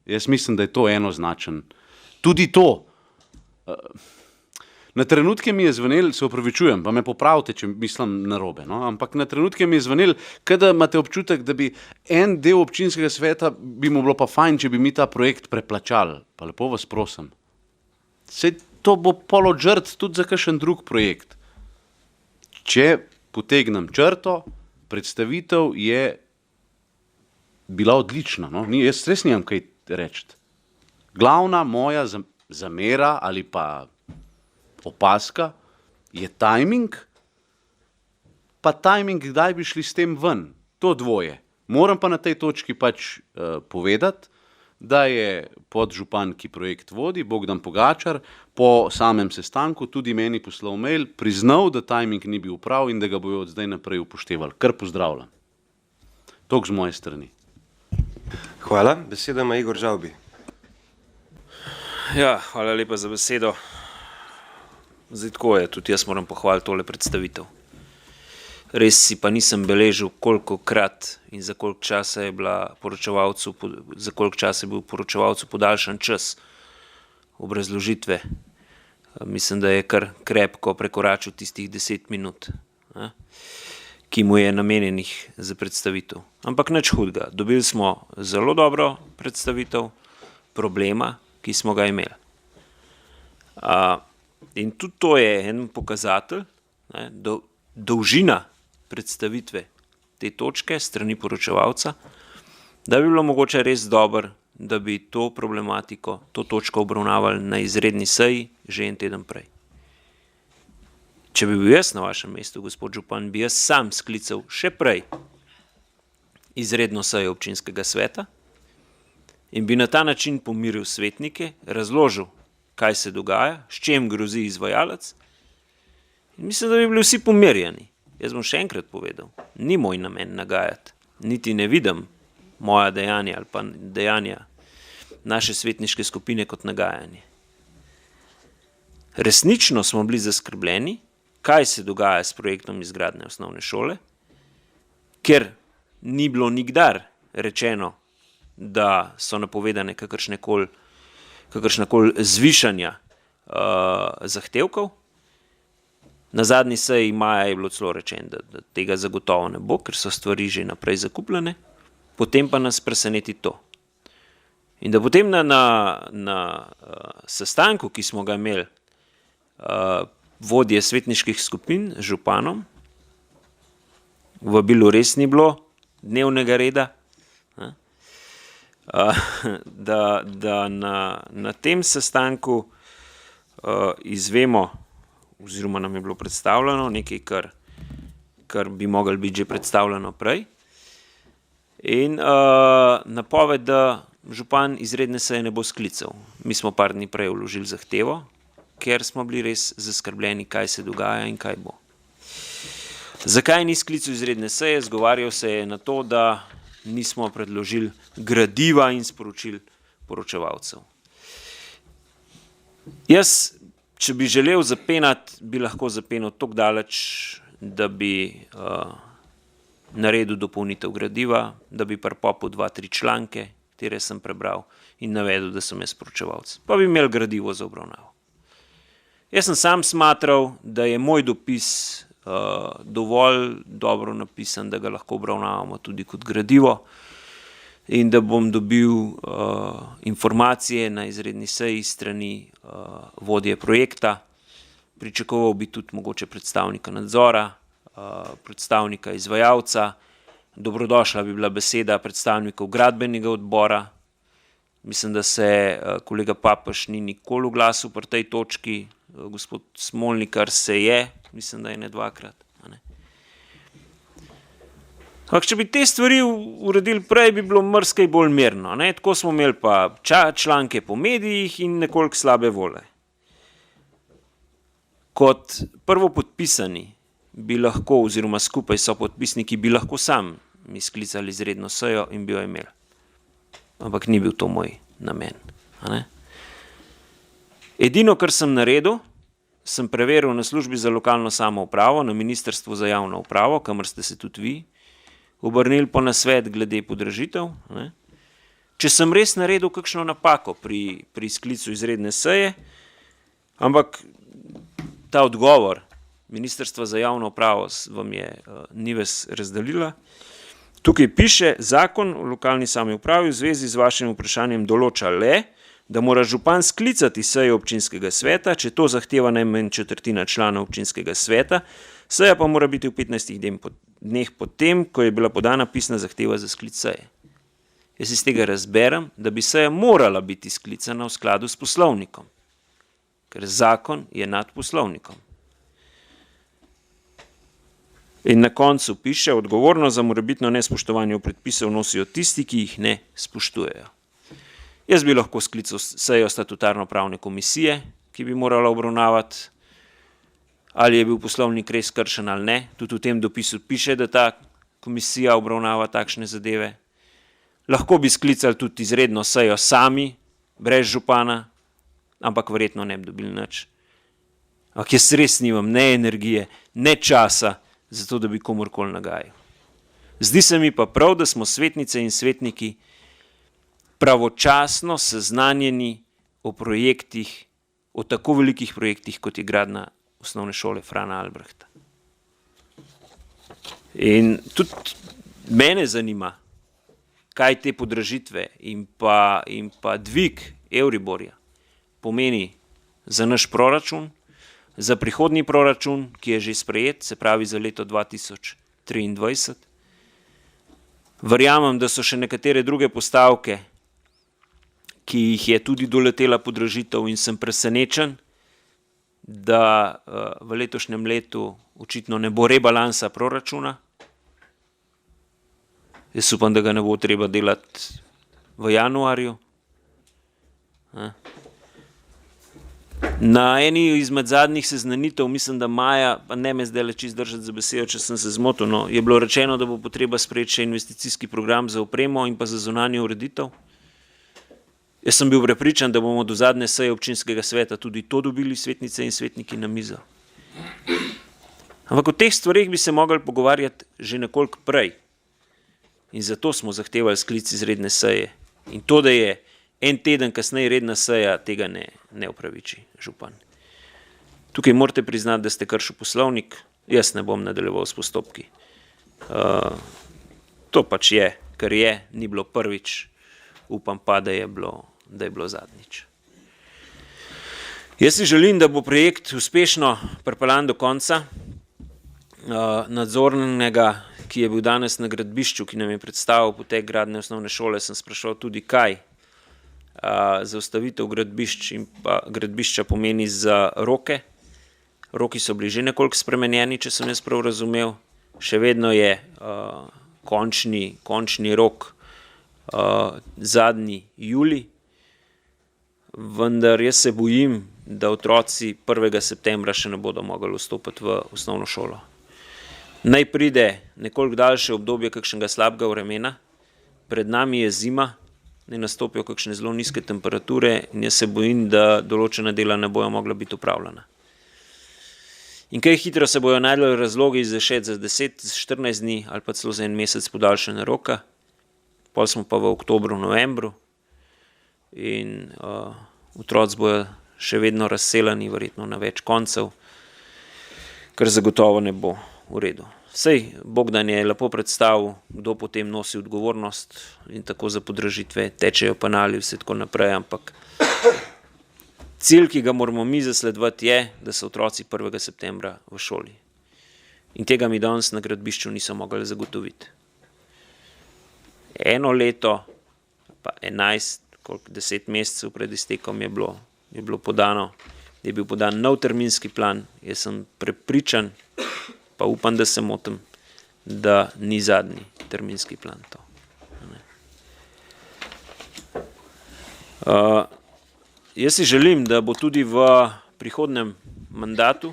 Jaz mislim, da je to enoznačen. Tudi to. Na trenutke mi je zvenel, se opravičujem, pa me popravite, če mislim narobe, no? Ampak na trenutke mi je zvenel, kada imate občutek, da bi en del občinskega sveta bi mu bilo pa fajn, če bi mi ta projekt preplačali. Pa lepo vas prosim. Sej to bo pol odžrt tudi za kakšen drug projekt. Če potegnem črto, predstavitev je bila odlična, no? Jaz res nimam kaj reči. Glavna moja zamera ali pa opaska je timing, pa timing, kdaj bi šli s tem ven. To dvoje. Moram pa na tej točki pač povedati, da je podžupan, ki projekt vodi, Bogdan Pogačar, po samem sestanku tudi meni poslal mail, priznal, da timing ni bil prav in da ga bojo od zdaj naprej upoštevali. Kar pozdravljam. Toliko z moje strani. Hvala. Besedo ima Igor Žavbi. Ja, hvala lepa za besedo. Zdaj tako je, tudi jaz moram pohvaliti tole predstavitev. Res si pa nisem beležil, kolikokrat in za koliko časa je bil poročevalcu podaljšan čas obrazložitve. Mislim, da je kar krepko prekoračil tistih 10 minut, ki mu je namenjenih za predstavitev. Ampak nič hudega. Dobili smo zelo dobro predstavitev problema, ki smo ga imeli. In tudi to je en pokazatelj, dolžina predstavitve te točke strani poročevalca, da bi bilo mogoče res dobro, da bi to problematiko, to točko obravnavali na izredni seji že en teden prej. Če bi bil jaz na vašem mestu, gospod župan, bi jaz sam sklical še prej izredno sejo občinskega sveta in bi na ta način pomiril svetnike, razložil, kaj se dogaja, s čem grozi izvajalec. In mislim, da bi bili vsi pomirjeni. Jaz bom še enkrat povedal, ni moj namen nagajati, niti ne vidim moja dejanja ali pa dejanja naše svetniške skupine kot nagajanje. Resnično smo bili zaskrbljeni, kaj se dogaja s projektom izgradnje osnovne šole, ker ni bilo nikdar rečeno, da so napovedane kakršnakoli zvišanja zahtevkov. Na zadnji seji maja je bilo celo rečeno, da tega zagotovo ne bo, ker so stvari že naprej zakupljene, potem pa nas preseneti to. In da potem na sestanku, ki smo ga imeli, vodje svetniških skupin z županom, v vabilu res ni bilo dnevnega reda, da na tem sestanku izvemo, oziroma nam je bilo predstavljeno nekaj, kar bi moglo biti že predstavljeno prej, in napoved, da župan izredne seje ne bo sklical. Mi smo par dni prej vložili zahtevo, ker smo bili res zaskrbljeni, kaj se dogaja in kaj bo. Zakaj ni sklical izredne seje? Zgovarjal se je na to, da nismo predložili gradiva in sporočil poročevalcev. Jaz, če bi želel zapenati, bi lahko zapenal toliko daleč, da bi naredil dopolnitev gradiva, da bi pripopil 2-3 članke, katere sem prebral in navedel, da sem jaz poročevalec. Pa bi imel gradivo za obravnavo. Jaz sem sam smatral, da je moj dopis dovolj dobro napisan, da ga lahko obravnavamo tudi kot gradivo in da bom dobil informacije na izredni seji strani vodje projekta. Pričakoval bi tudi mogoče predstavnika nadzora, predstavnika izvajalca, dobrodošla bi bila beseda predstavnikov gradbenega odbora. Mislim, da se kolega Papež ni nikoli oglasil pri tej točki, gospod Smolnikar se je, mislim, da je ne 2-krat. Ampak, če bi te stvari uredili prej, bi bilo marsikaj bolj mirno. Tako smo imeli pa članke po medijih in nekoliko slabe volje. Kot prvopodpisani bi lahko, oziroma skupaj so podpisniki, bi lahko sam mi sklicali izredno sejo in bi jo imeli. Ampak ni bil to moj namen. Edino, kar sem naredil, sem preveril na službi za lokalno samoupravo, na Ministrstvu za javno upravo, kamor ste se tudi vi obrnili po nasvet glede podražitev. Če sem res naredil kakšno napako pri sklicu izredne seje, ampak ta odgovor Ministrstva za javno upravo vam je Nives razdelila. Tukaj piše, zakon o lokalni samoupravi v zvezi z vašim vprašanjem določa le, da mora župan sklicati sejo občinskega sveta, če to zahteva najmanj četrtina člana občinskega sveta, seja pa mora biti v 15 dneh potem, ko je bila podana pisna zahteva za sklic seje. Jaz iz tega razberem, da bi seja morala biti sklicana v skladu s poslovnikom, ker zakon je nad poslovnikom. In na koncu piše, odgovornost za morebitno nespoštovanje predpisov nosijo tisti, ki jih ne spoštujejo. Jaz bi lahko sklical sejo statutarno-pravne komisije, ki bi morala obravnavati, ali je bil poslovnik res kršen ali ne. Tudi v tem dopisu piše, da ta komisija obravnava takšne zadeve. Lahko bi sklicali tudi izredno sejo sami, brez župana, ampak verjetno ne bi dobili nič. Ampak jaz res nimam ne energije, ne časa, zato da bi komorkoli nagajal. Zdi se mi pa prav, da smo svetnice in svetniki pravočasno seznanjeni o projektih, o tako velikih projektih, kot je gradnja osnovne šole Frana Albrehta. In tudi mene zanima, kaj te podražitve in pa dvig Euriborja pomeni za naš proračun, za prihodnji proračun, ki je že sprejet, se pravi za leto 2023. Verjamem, da so še nekatere druge postavke, ki jih je tudi doletela podražitev in sem presenečen, da v letošnjem letu očitno ne bo rebalansa proračuna. Jaz upam, da ga ne bo treba delati v januarju. Na eni izmed zadnjih seznanitev, mislim, da maja, pa ne me zdaj le čist držati za besedo, če sem se zmotil, no, je bilo rečeno, da bo potreba sprejeti še investicijski program za opremo in pa za zunanjo ureditev. Jaz sem bil prepričan, da bomo do zadnje seje občinskega sveta tudi to dobili svetnice in svetniki na mizo. Ampak o teh stvareh bi se mogli pogovarjati že nekoliko prej. In zato smo zahtevali sklic izredne seje. In to, da je en teden kasneje redna seja, tega ne upraviči župan. Tukaj morate priznati, da ste kršil poslovnik, jaz ne bom nadaljeval s postopki. To pač je, kar je, ni bilo prvič, upam pa, da je bilo zadnjič. Jaz si želim, da bo projekt uspešno pripeljan do konca. Nadzornega, ki je bil danes na gradbišču, ki nam je predstavil potek gradnje osnovne šole, sem sprašal tudi kaj zaustavitev gradbišč in pa gradbišča pomeni za roke. Roki so bili že nekoliko spremenjeni, če sem jaz prav razumel. Še vedno je končni rok zadnji julij, vendar jaz se bojim, da otroci 1. septembra še ne bodo mogli vstopiti v osnovno šolo. Naj pride nekoliko daljše obdobje kakšnega slabega vremena, pred nami je zima, ne nastopijo kakšne zelo nizke temperature in jaz se bojim, da določena dela ne bojo mogla biti upravljena. In kaj hitro se bojo najdli razlogi za še za 10-14 dni ali pa celo za en mesec podaljšanja roka, pol smo pa v oktobru, novembru in otroci bojo še vedno razseljeni, verjetno na več koncev, kar zagotovo ne bo v redu. Sej Bogdan je lepo predstavil, kdo potem nosi odgovornost in tako za podražitve, tečejo penali, vse tako naprej, ampak cilj, ki ga moramo mi zasledovati, je, da so otroci 1. septembra v šoli. In tega mi danes na gradbišču niso mogli zagotoviti. 1 leto, pa 10 mesecev pred iztekom je bil podan nov terminski plan. Jaz sem prepričan, pa upam, da se motim, da ni zadnji terminski plan to. Jaz si želim, da bo tudi v prihodnem mandatu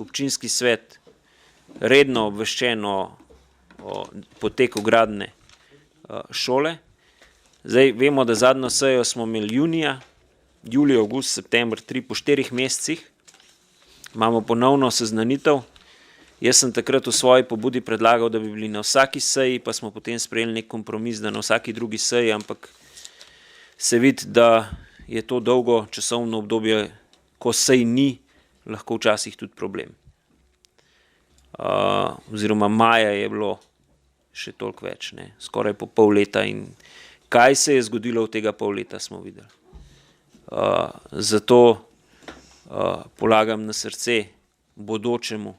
občinski svet redno obveščen o poteku gradnje šole. Zdaj vemo, da zadnjo sejo smo imeli junija, julij, avgust, september, 3 po 4 mesecih. Imamo ponovno seznanitev. Jaz sem takrat v svoji pobudi predlagal, da bi bili na vsaki seji, pa smo potem sprejeli nek kompromis, da na vsaki drugi seji, ampak se vidi, da je to dolgo časovno obdobje, ko sej ni, lahko včasih tudi problem. Oziroma maja je bilo še toliko več, skoraj po pol leta in kaj se je zgodilo v tega pol leta, smo videli. Zato polagam na srce bodočemu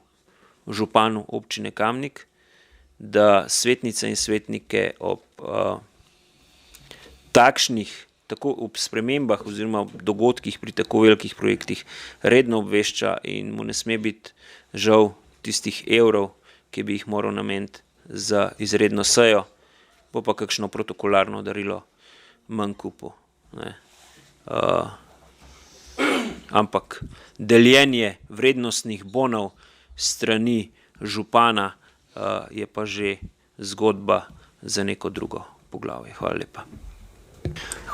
županu občine Kamnik, da svetnice in svetnike ob takšnih, tako ob spremembah oziroma dogodkih pri tako velikih projektih redno obvešča in mu ne sme biti žal tistih evrov, ki bi jih moral nameniti za izredno sejo, bo pa kakšno protokolarno darilo manj kupil. Ampak deljenje vrednostnih bonov strani župana je pa že zgodba za neko drugo poglavje. Hvala lepa.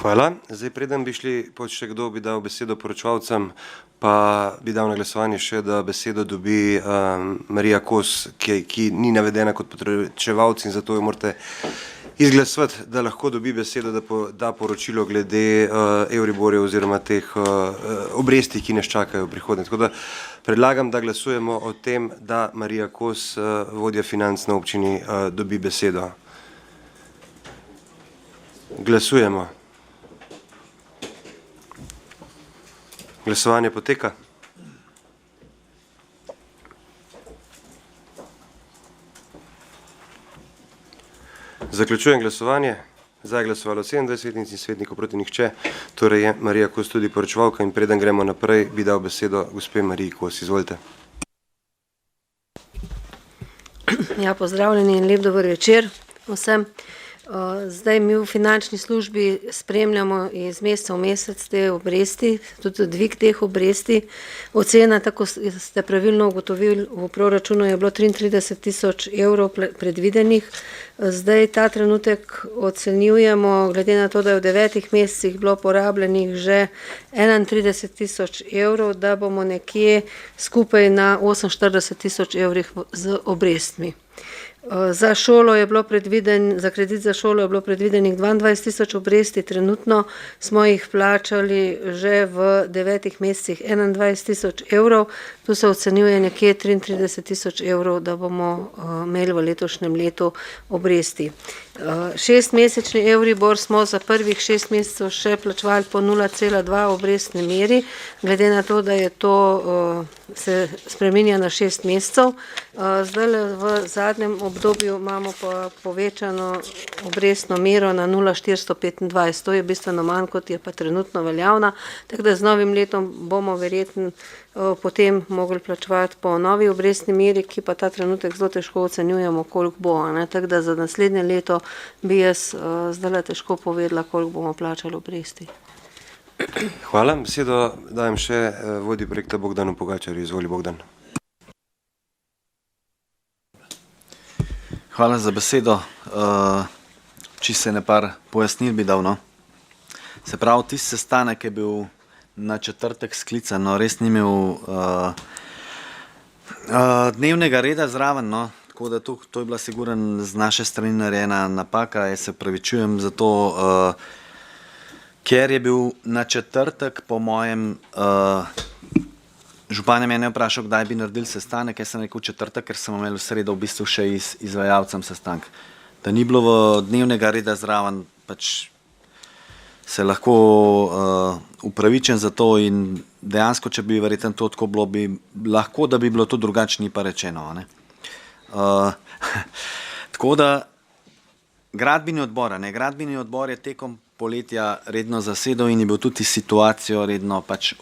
Hvala. Zdaj, preden bi šli še kdo, bi dal besedo poročevalcem, pa bi dal na glasovanje še, da besedo dobi Marija Kos, ki ni navedena kot poročevalc in zato jo morate izglasovati, da lahko dobi besedo, da da poročilo glede Euriborja oziroma teh obresti, ki nas čakajo v prihodnje. Tako da predlagam, da glasujemo o tem, da Marija Kos, vodja financ na občini, dobi besedo. Glasujemo. Glasovanje poteka. Zaključujem glasovanje. Za je glasovalo 27 svetnic in svetnikov, proti nihče. Torej je Marija Kos tudi poročevalka in preden gremo naprej, bi dal besedo gospe Mariji Kos. Izvolite. Ja, pozdravljeni in lep dober večer vsem. Zdaj mi v finančni službi spremljamo iz meseca v mesec te obresti, tudi dvig teh obresti. Ocena, tako ste pravilno ugotovili, v proračunu je bilo 33 000 evrov predvidenih. Zdaj ta trenutek ocenjujemo, glede na to, da je v 9 mesecih bilo porabljenih že 31 000 evrov, da bomo nekje skupaj na 48 000 evrih z obrestmi. Za šolo je bilo za kredit za šolo je bilo predvidenih 22 000 obresti, trenutno smo jih plačali že v 9 mesecih 21 000 evrov, tu se ocenjuje nekje 33 000 evrov, da bomo imeli v letošnjem letu obresti. 6-mesečni Euribor smo za prvih 6 mesecev še plačevali po 0,2 obrestne meri, glede na to, da je to se spreminja na 6 mesecev. Zdaj v zadnjem obdobju imamo pa povečano obrestno mero na 0,425, to je bistveno manj, kot je pa trenutno veljavna, tako da z novim letom bomo verjetno potem mogli plačevati po novi obrestni meri, ki pa ta trenutek zelo težko ocenjujemo, koliko bo. Tako da za naslednje leto bi jaz zdaj težko povedala, koliko bomo plačali obresti. Hvala. Besedo dajem še vodji projekta Bogdanu Pogačarju. Izvoli, Bogdan. Hvala za besedo. Čisto nekaj pojasnil bi dal. No? Se pravi, tisti sestanek je bil na četrtek sklican, no, res ni imel dnevnega reda zraven, no, tako da to je bila sigurno z naše strani narejena napaka, jaz se opravičujem za to, ker je bil na četrtek, po mojem, župan je mene vprašal, kdaj bi naredili sestanek, jaz sem rekel četrtek, ker sem imel v sredo v bistvu še izvajalcem sestank. Da ni bilo v dnevnega reda zraven, pač se lahko upravičen za to in dejansko, če bi verjetno to tako bilo, bi lahko, da bi bilo to drugače, ni pa rečeno. Ne? Tako da gradbeni odbor je tekom poletja redno zasedal in je bil tudi situacijo redno pač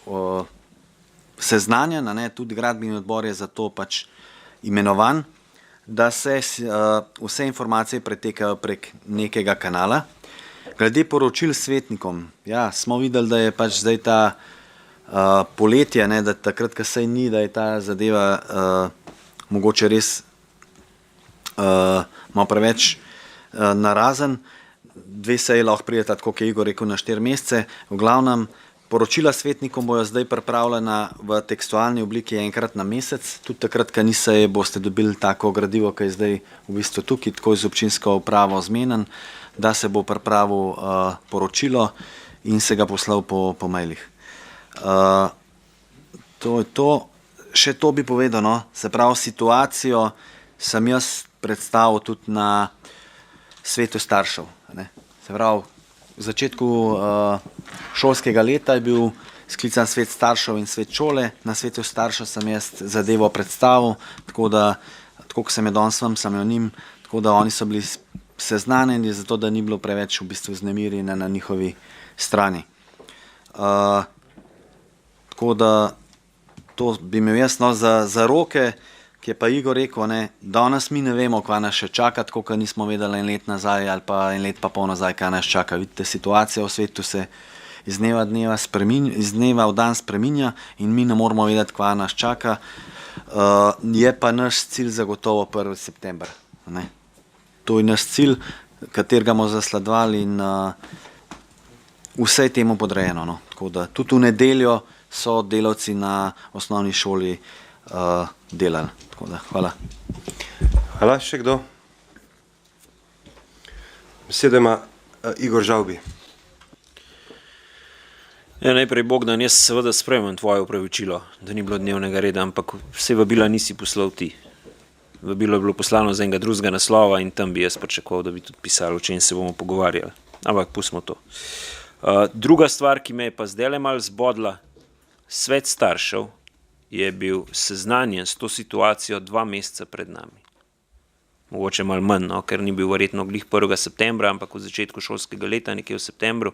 seznanjen, ne? Tudi gradbeni odbor je zato pač imenovan, da se vse informacije pretekajo prek nekega kanala. Glede poročil svetnikom, ja, smo videli, da je pač zdaj ta poletje, ne, da takrat, ko sej ni, da je ta zadeva mogoče res malo preveč narazen. 2 seji lahko prideta, tako kot je Igor rekel, na 4 mesece. V glavnem, poročila svetnikom bojo zdaj pripravljena v tekstualni obliki enkrat na mesec. Tudi takrat, ko ni seje, boste dobili tako gradivo, ki je zdaj v bistvu tukaj, tako z občinsko upravo zmenen, da se bo pripravil poročilo in se ga poslal po mailih. To je to. Še to bi povedal, no? Se pravi, situacijo sem jaz predstavil tudi na svetu staršev. Ne? Se pravi, v začetku šolskega leta je bil sklican svet staršev in svet šole. Na svetu staršev sem jaz zadevo predstavil, tako kot sem jo danes vam, sem jo njim, tako da oni so bili seznanjeni, zato da ni bilo preveč v bistvu vznemirjenja na njihovi strani. Tako da to bi imel jaz, no, za roke, ki je pa Igor rekel, ne, danes mi ne vemo, kaj nas še čaka, tako kot nismo vedeli 1 let nazaj ali pa 1 let pa pol nazaj, kaj nas čaka. Vidite, situacija v svetu se iz dneva v dan spreminja in mi ne moramo vedeti, kaj nas čaka. Je pa naš cilj zagotovo 1. september. Ne. To je naš cilj, katerega bomo zasledovali in vse je temu podrejeno. No. Tako da tudi v nedeljo so delavci na osnovni šoli delali. Tako da, hvala. Hvala. Še kdo? Besedo ima Igor Žavbi. Ja, najprej, Bogdan, jaz seveda sprejmem tvoje opravičilo, da ni bilo dnevnega reda, ampak vse vabila nisi poslal ti. Vabilo je bilo poslano z enega drugega naslova in tam bi jaz pričakoval, da bi tudi pisali, o čem se bomo pogovarjali. Ampak pustimo to. Druga stvar, ki me je pa zdajle malo zbodla, svet staršev je bil seznanjen s to situacijo 2 meseca pred nami. Mogoče malo manj, no, ker ni bil verjetno glih 1. septembra, ampak v začetku šolskega leta, nekje v septembru,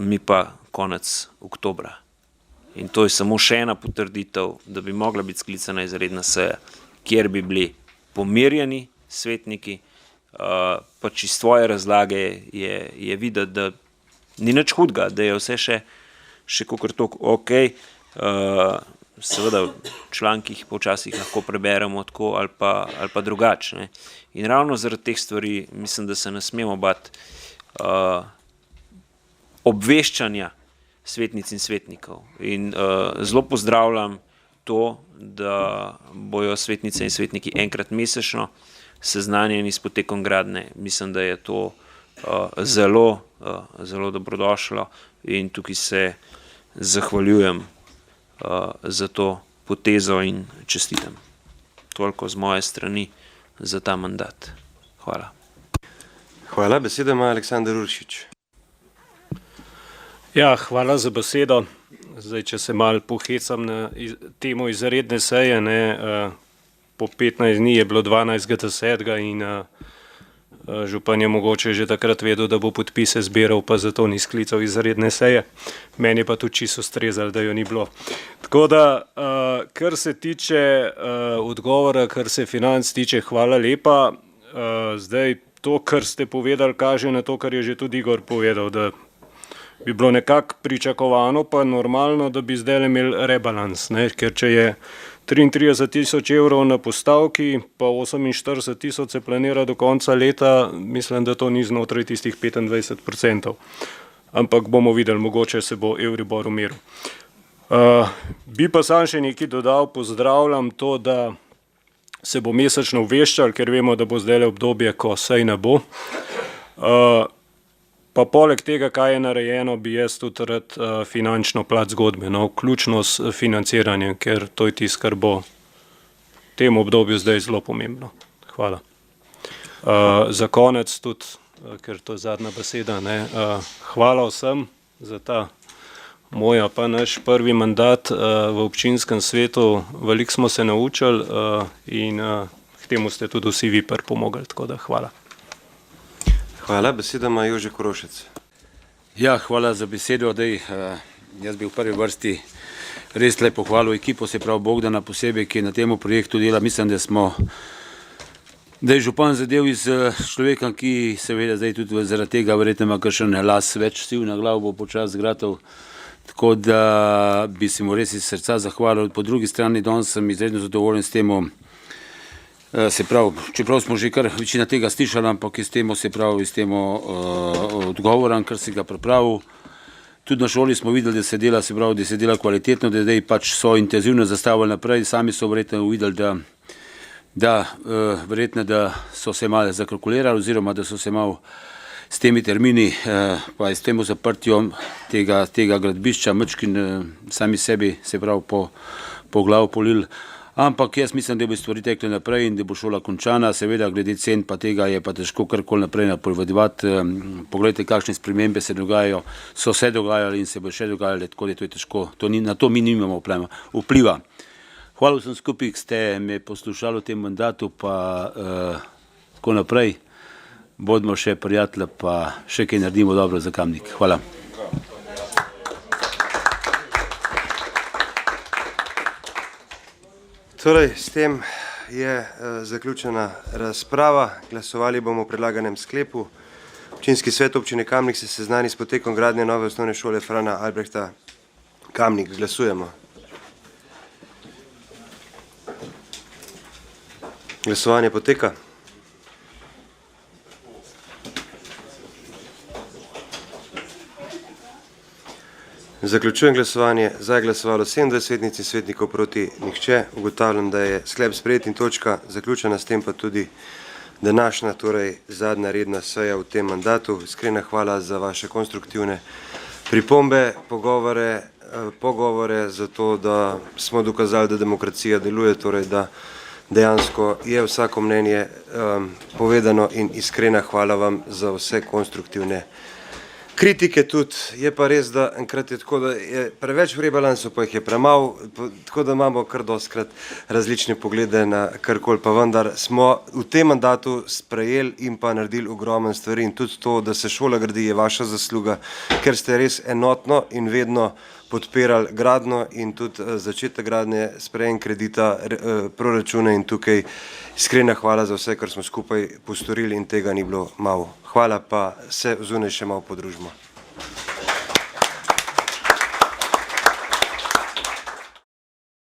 mi pa konec oktobra. In to je samo še ena potrditev, da bi mogla biti sklicana izredna seja, kjer bi bili pomirjeni svetniki, pač iz tvoje razlage je videti, da ni nič hudega, da je vse še kakor toliko ok. Seveda v člankih počasih lahko preberemo tako ali pa drugače. In ravno zaradi teh stvari mislim, da se ne smemo bati obveščanja svetnic in svetnikov. In zelo pozdravljam to, da bojo svetnice in svetniki enkrat mesečno seznanjeni s potekom gradnje. Mislim, da je to zelo dobrodošlo in tukaj se zahvaljujem za to potezo in čestitam. Toliko z moje strani za ta mandat. Hvala. Hvala, besedo ima Aleksander Uršič. Ja, hvala za besedo. Zdaj, če se malo pohecam na temo izredne seje, po 15 dni je bilo 12.10. in župan je mogoče že takrat vedel, da bo podpise zbiral, pa zato ni sklical izredne seje. Meni je pa tudi čisto ustrezalo, da jo ni bilo. Tako da, kar se tiče odgovora, kar se financ tiče, hvala lepa. Zdaj, to, kar ste povedali, kaže na to, kar je že tudi Igor povedal, da bi bilo nekako pričakovano pa normalno, da bi zdaj imeli rebalans, ker če je 33.000 evrov na postavki, pa 48.000 se planira do konca leta, mislim, da to ni znotraj tistih 25%. Ampak bomo videli, mogoče se bo Euribor umiril. Bi pa sam še nekaj dodal, pozdravljam to, da se bo mesečno obveščal, ker vemo, da bo zdaj obdobje, ko sej ne bo. Pa poleg tega, kaj je narejeno, bi jaz tudi rad finančno plat zgodbe, vključno s financiranjem, ker to je tisto, kar bo v tem obdobju zdaj zelo pomembno. Hvala. Za konec tudi, ker to je zadnja beseda, hvala vsem za ta moja pa naš prvi mandat v občinskem svetu. Veliko smo se naučili in k temu ste tudi vsi vi pripomogli, tako da hvala. Hvala, besedo ima Jože Korošec. Ja, hvala za besedo. Jaz bi v prvi vrsti res le pohvalil ekipo, se pravi Bogdana posebej, ki je na tem projektu dela. Mislim, da je župan zadev iz človeka, ki seveda zdaj tudi zaradi tega verjetno ima kakšen las več siv na glavo, bo počas zgratov. Tako da bi se mu res iz srca zahvalil. Po drugi strani danes sem izredno zadovoljen s temo. Se pravi, čeprav smo že kar večina tega slišali, ampak s temo odgovoran, kar si ga pripravil. Tudi na šoli smo videli, da se dela kvalitetno, da zdaj pač so intenzivno zastavili naprej, sami so verjetno videli, da so se malo zakalkulirali oziroma da so se malo s temi termini, pa s temu zaprtjo tega gradbišča mečkin sami sebi, se pravi, po glavu polili. Ampak jaz mislim, da bi stvari tekle naprej in da bo šola končana. Seveda, glede cen pa tega je pa težko karkoli naprej napovedovati. Poglejte, kakšne spremembe se dogajajo, so se dogajali in se bo še dogajali, tako da to je težko. Na to mi nimamo vpliva. Hvala vsem skupaj, ki ste me poslušali v tem mandatu, pa tako naprej. Bodimo še prijatelji, pa še kaj naredimo dobro za Kamnik. Hvala. Torej, s tem je zaključena razprava. Glasovali bomo o predlaganem sklepu. Občinski svet občine Kamnik se seznani s potekom gradnje nove osnovne šole Frana Albrehta Kamnik. Glasujemo. Glasovanje poteka. Zaključujem glasovanje. Za je glasovalo 27 svetnic in svetnikov, proti nihče. Ugotavljam, da je sklep sprejet in točka zaključena, s tem pa tudi današnja, torej zadnja redna seja v tem mandatu. Iskrena hvala za vaše konstruktivne pripombe, pogovore za to, da smo dokazali, da demokracija deluje, torej da dejansko je vsako mnenje povedano in iskrena hvala vam za vse konstruktivne kritike tudi. Je pa res, da enkrat je tako, da je preveč v rebalansu, pa jih je premalo, tako da imamo kar dostkrat različne poglede na karkoli, pa vendar smo v tem mandatu sprejeli in pa naredili ogromen stvari in tudi to, da se šola gradi, je vaša zasluga, ker ste res enotno in vedno podpirali gradno in tudi začetek gradnje, sprejem kredita, proračune in tukaj iskrena hvala za vse, kar smo skupaj postorili in tega ni bilo malo. Hvala pa se zunaj še malo podružimo.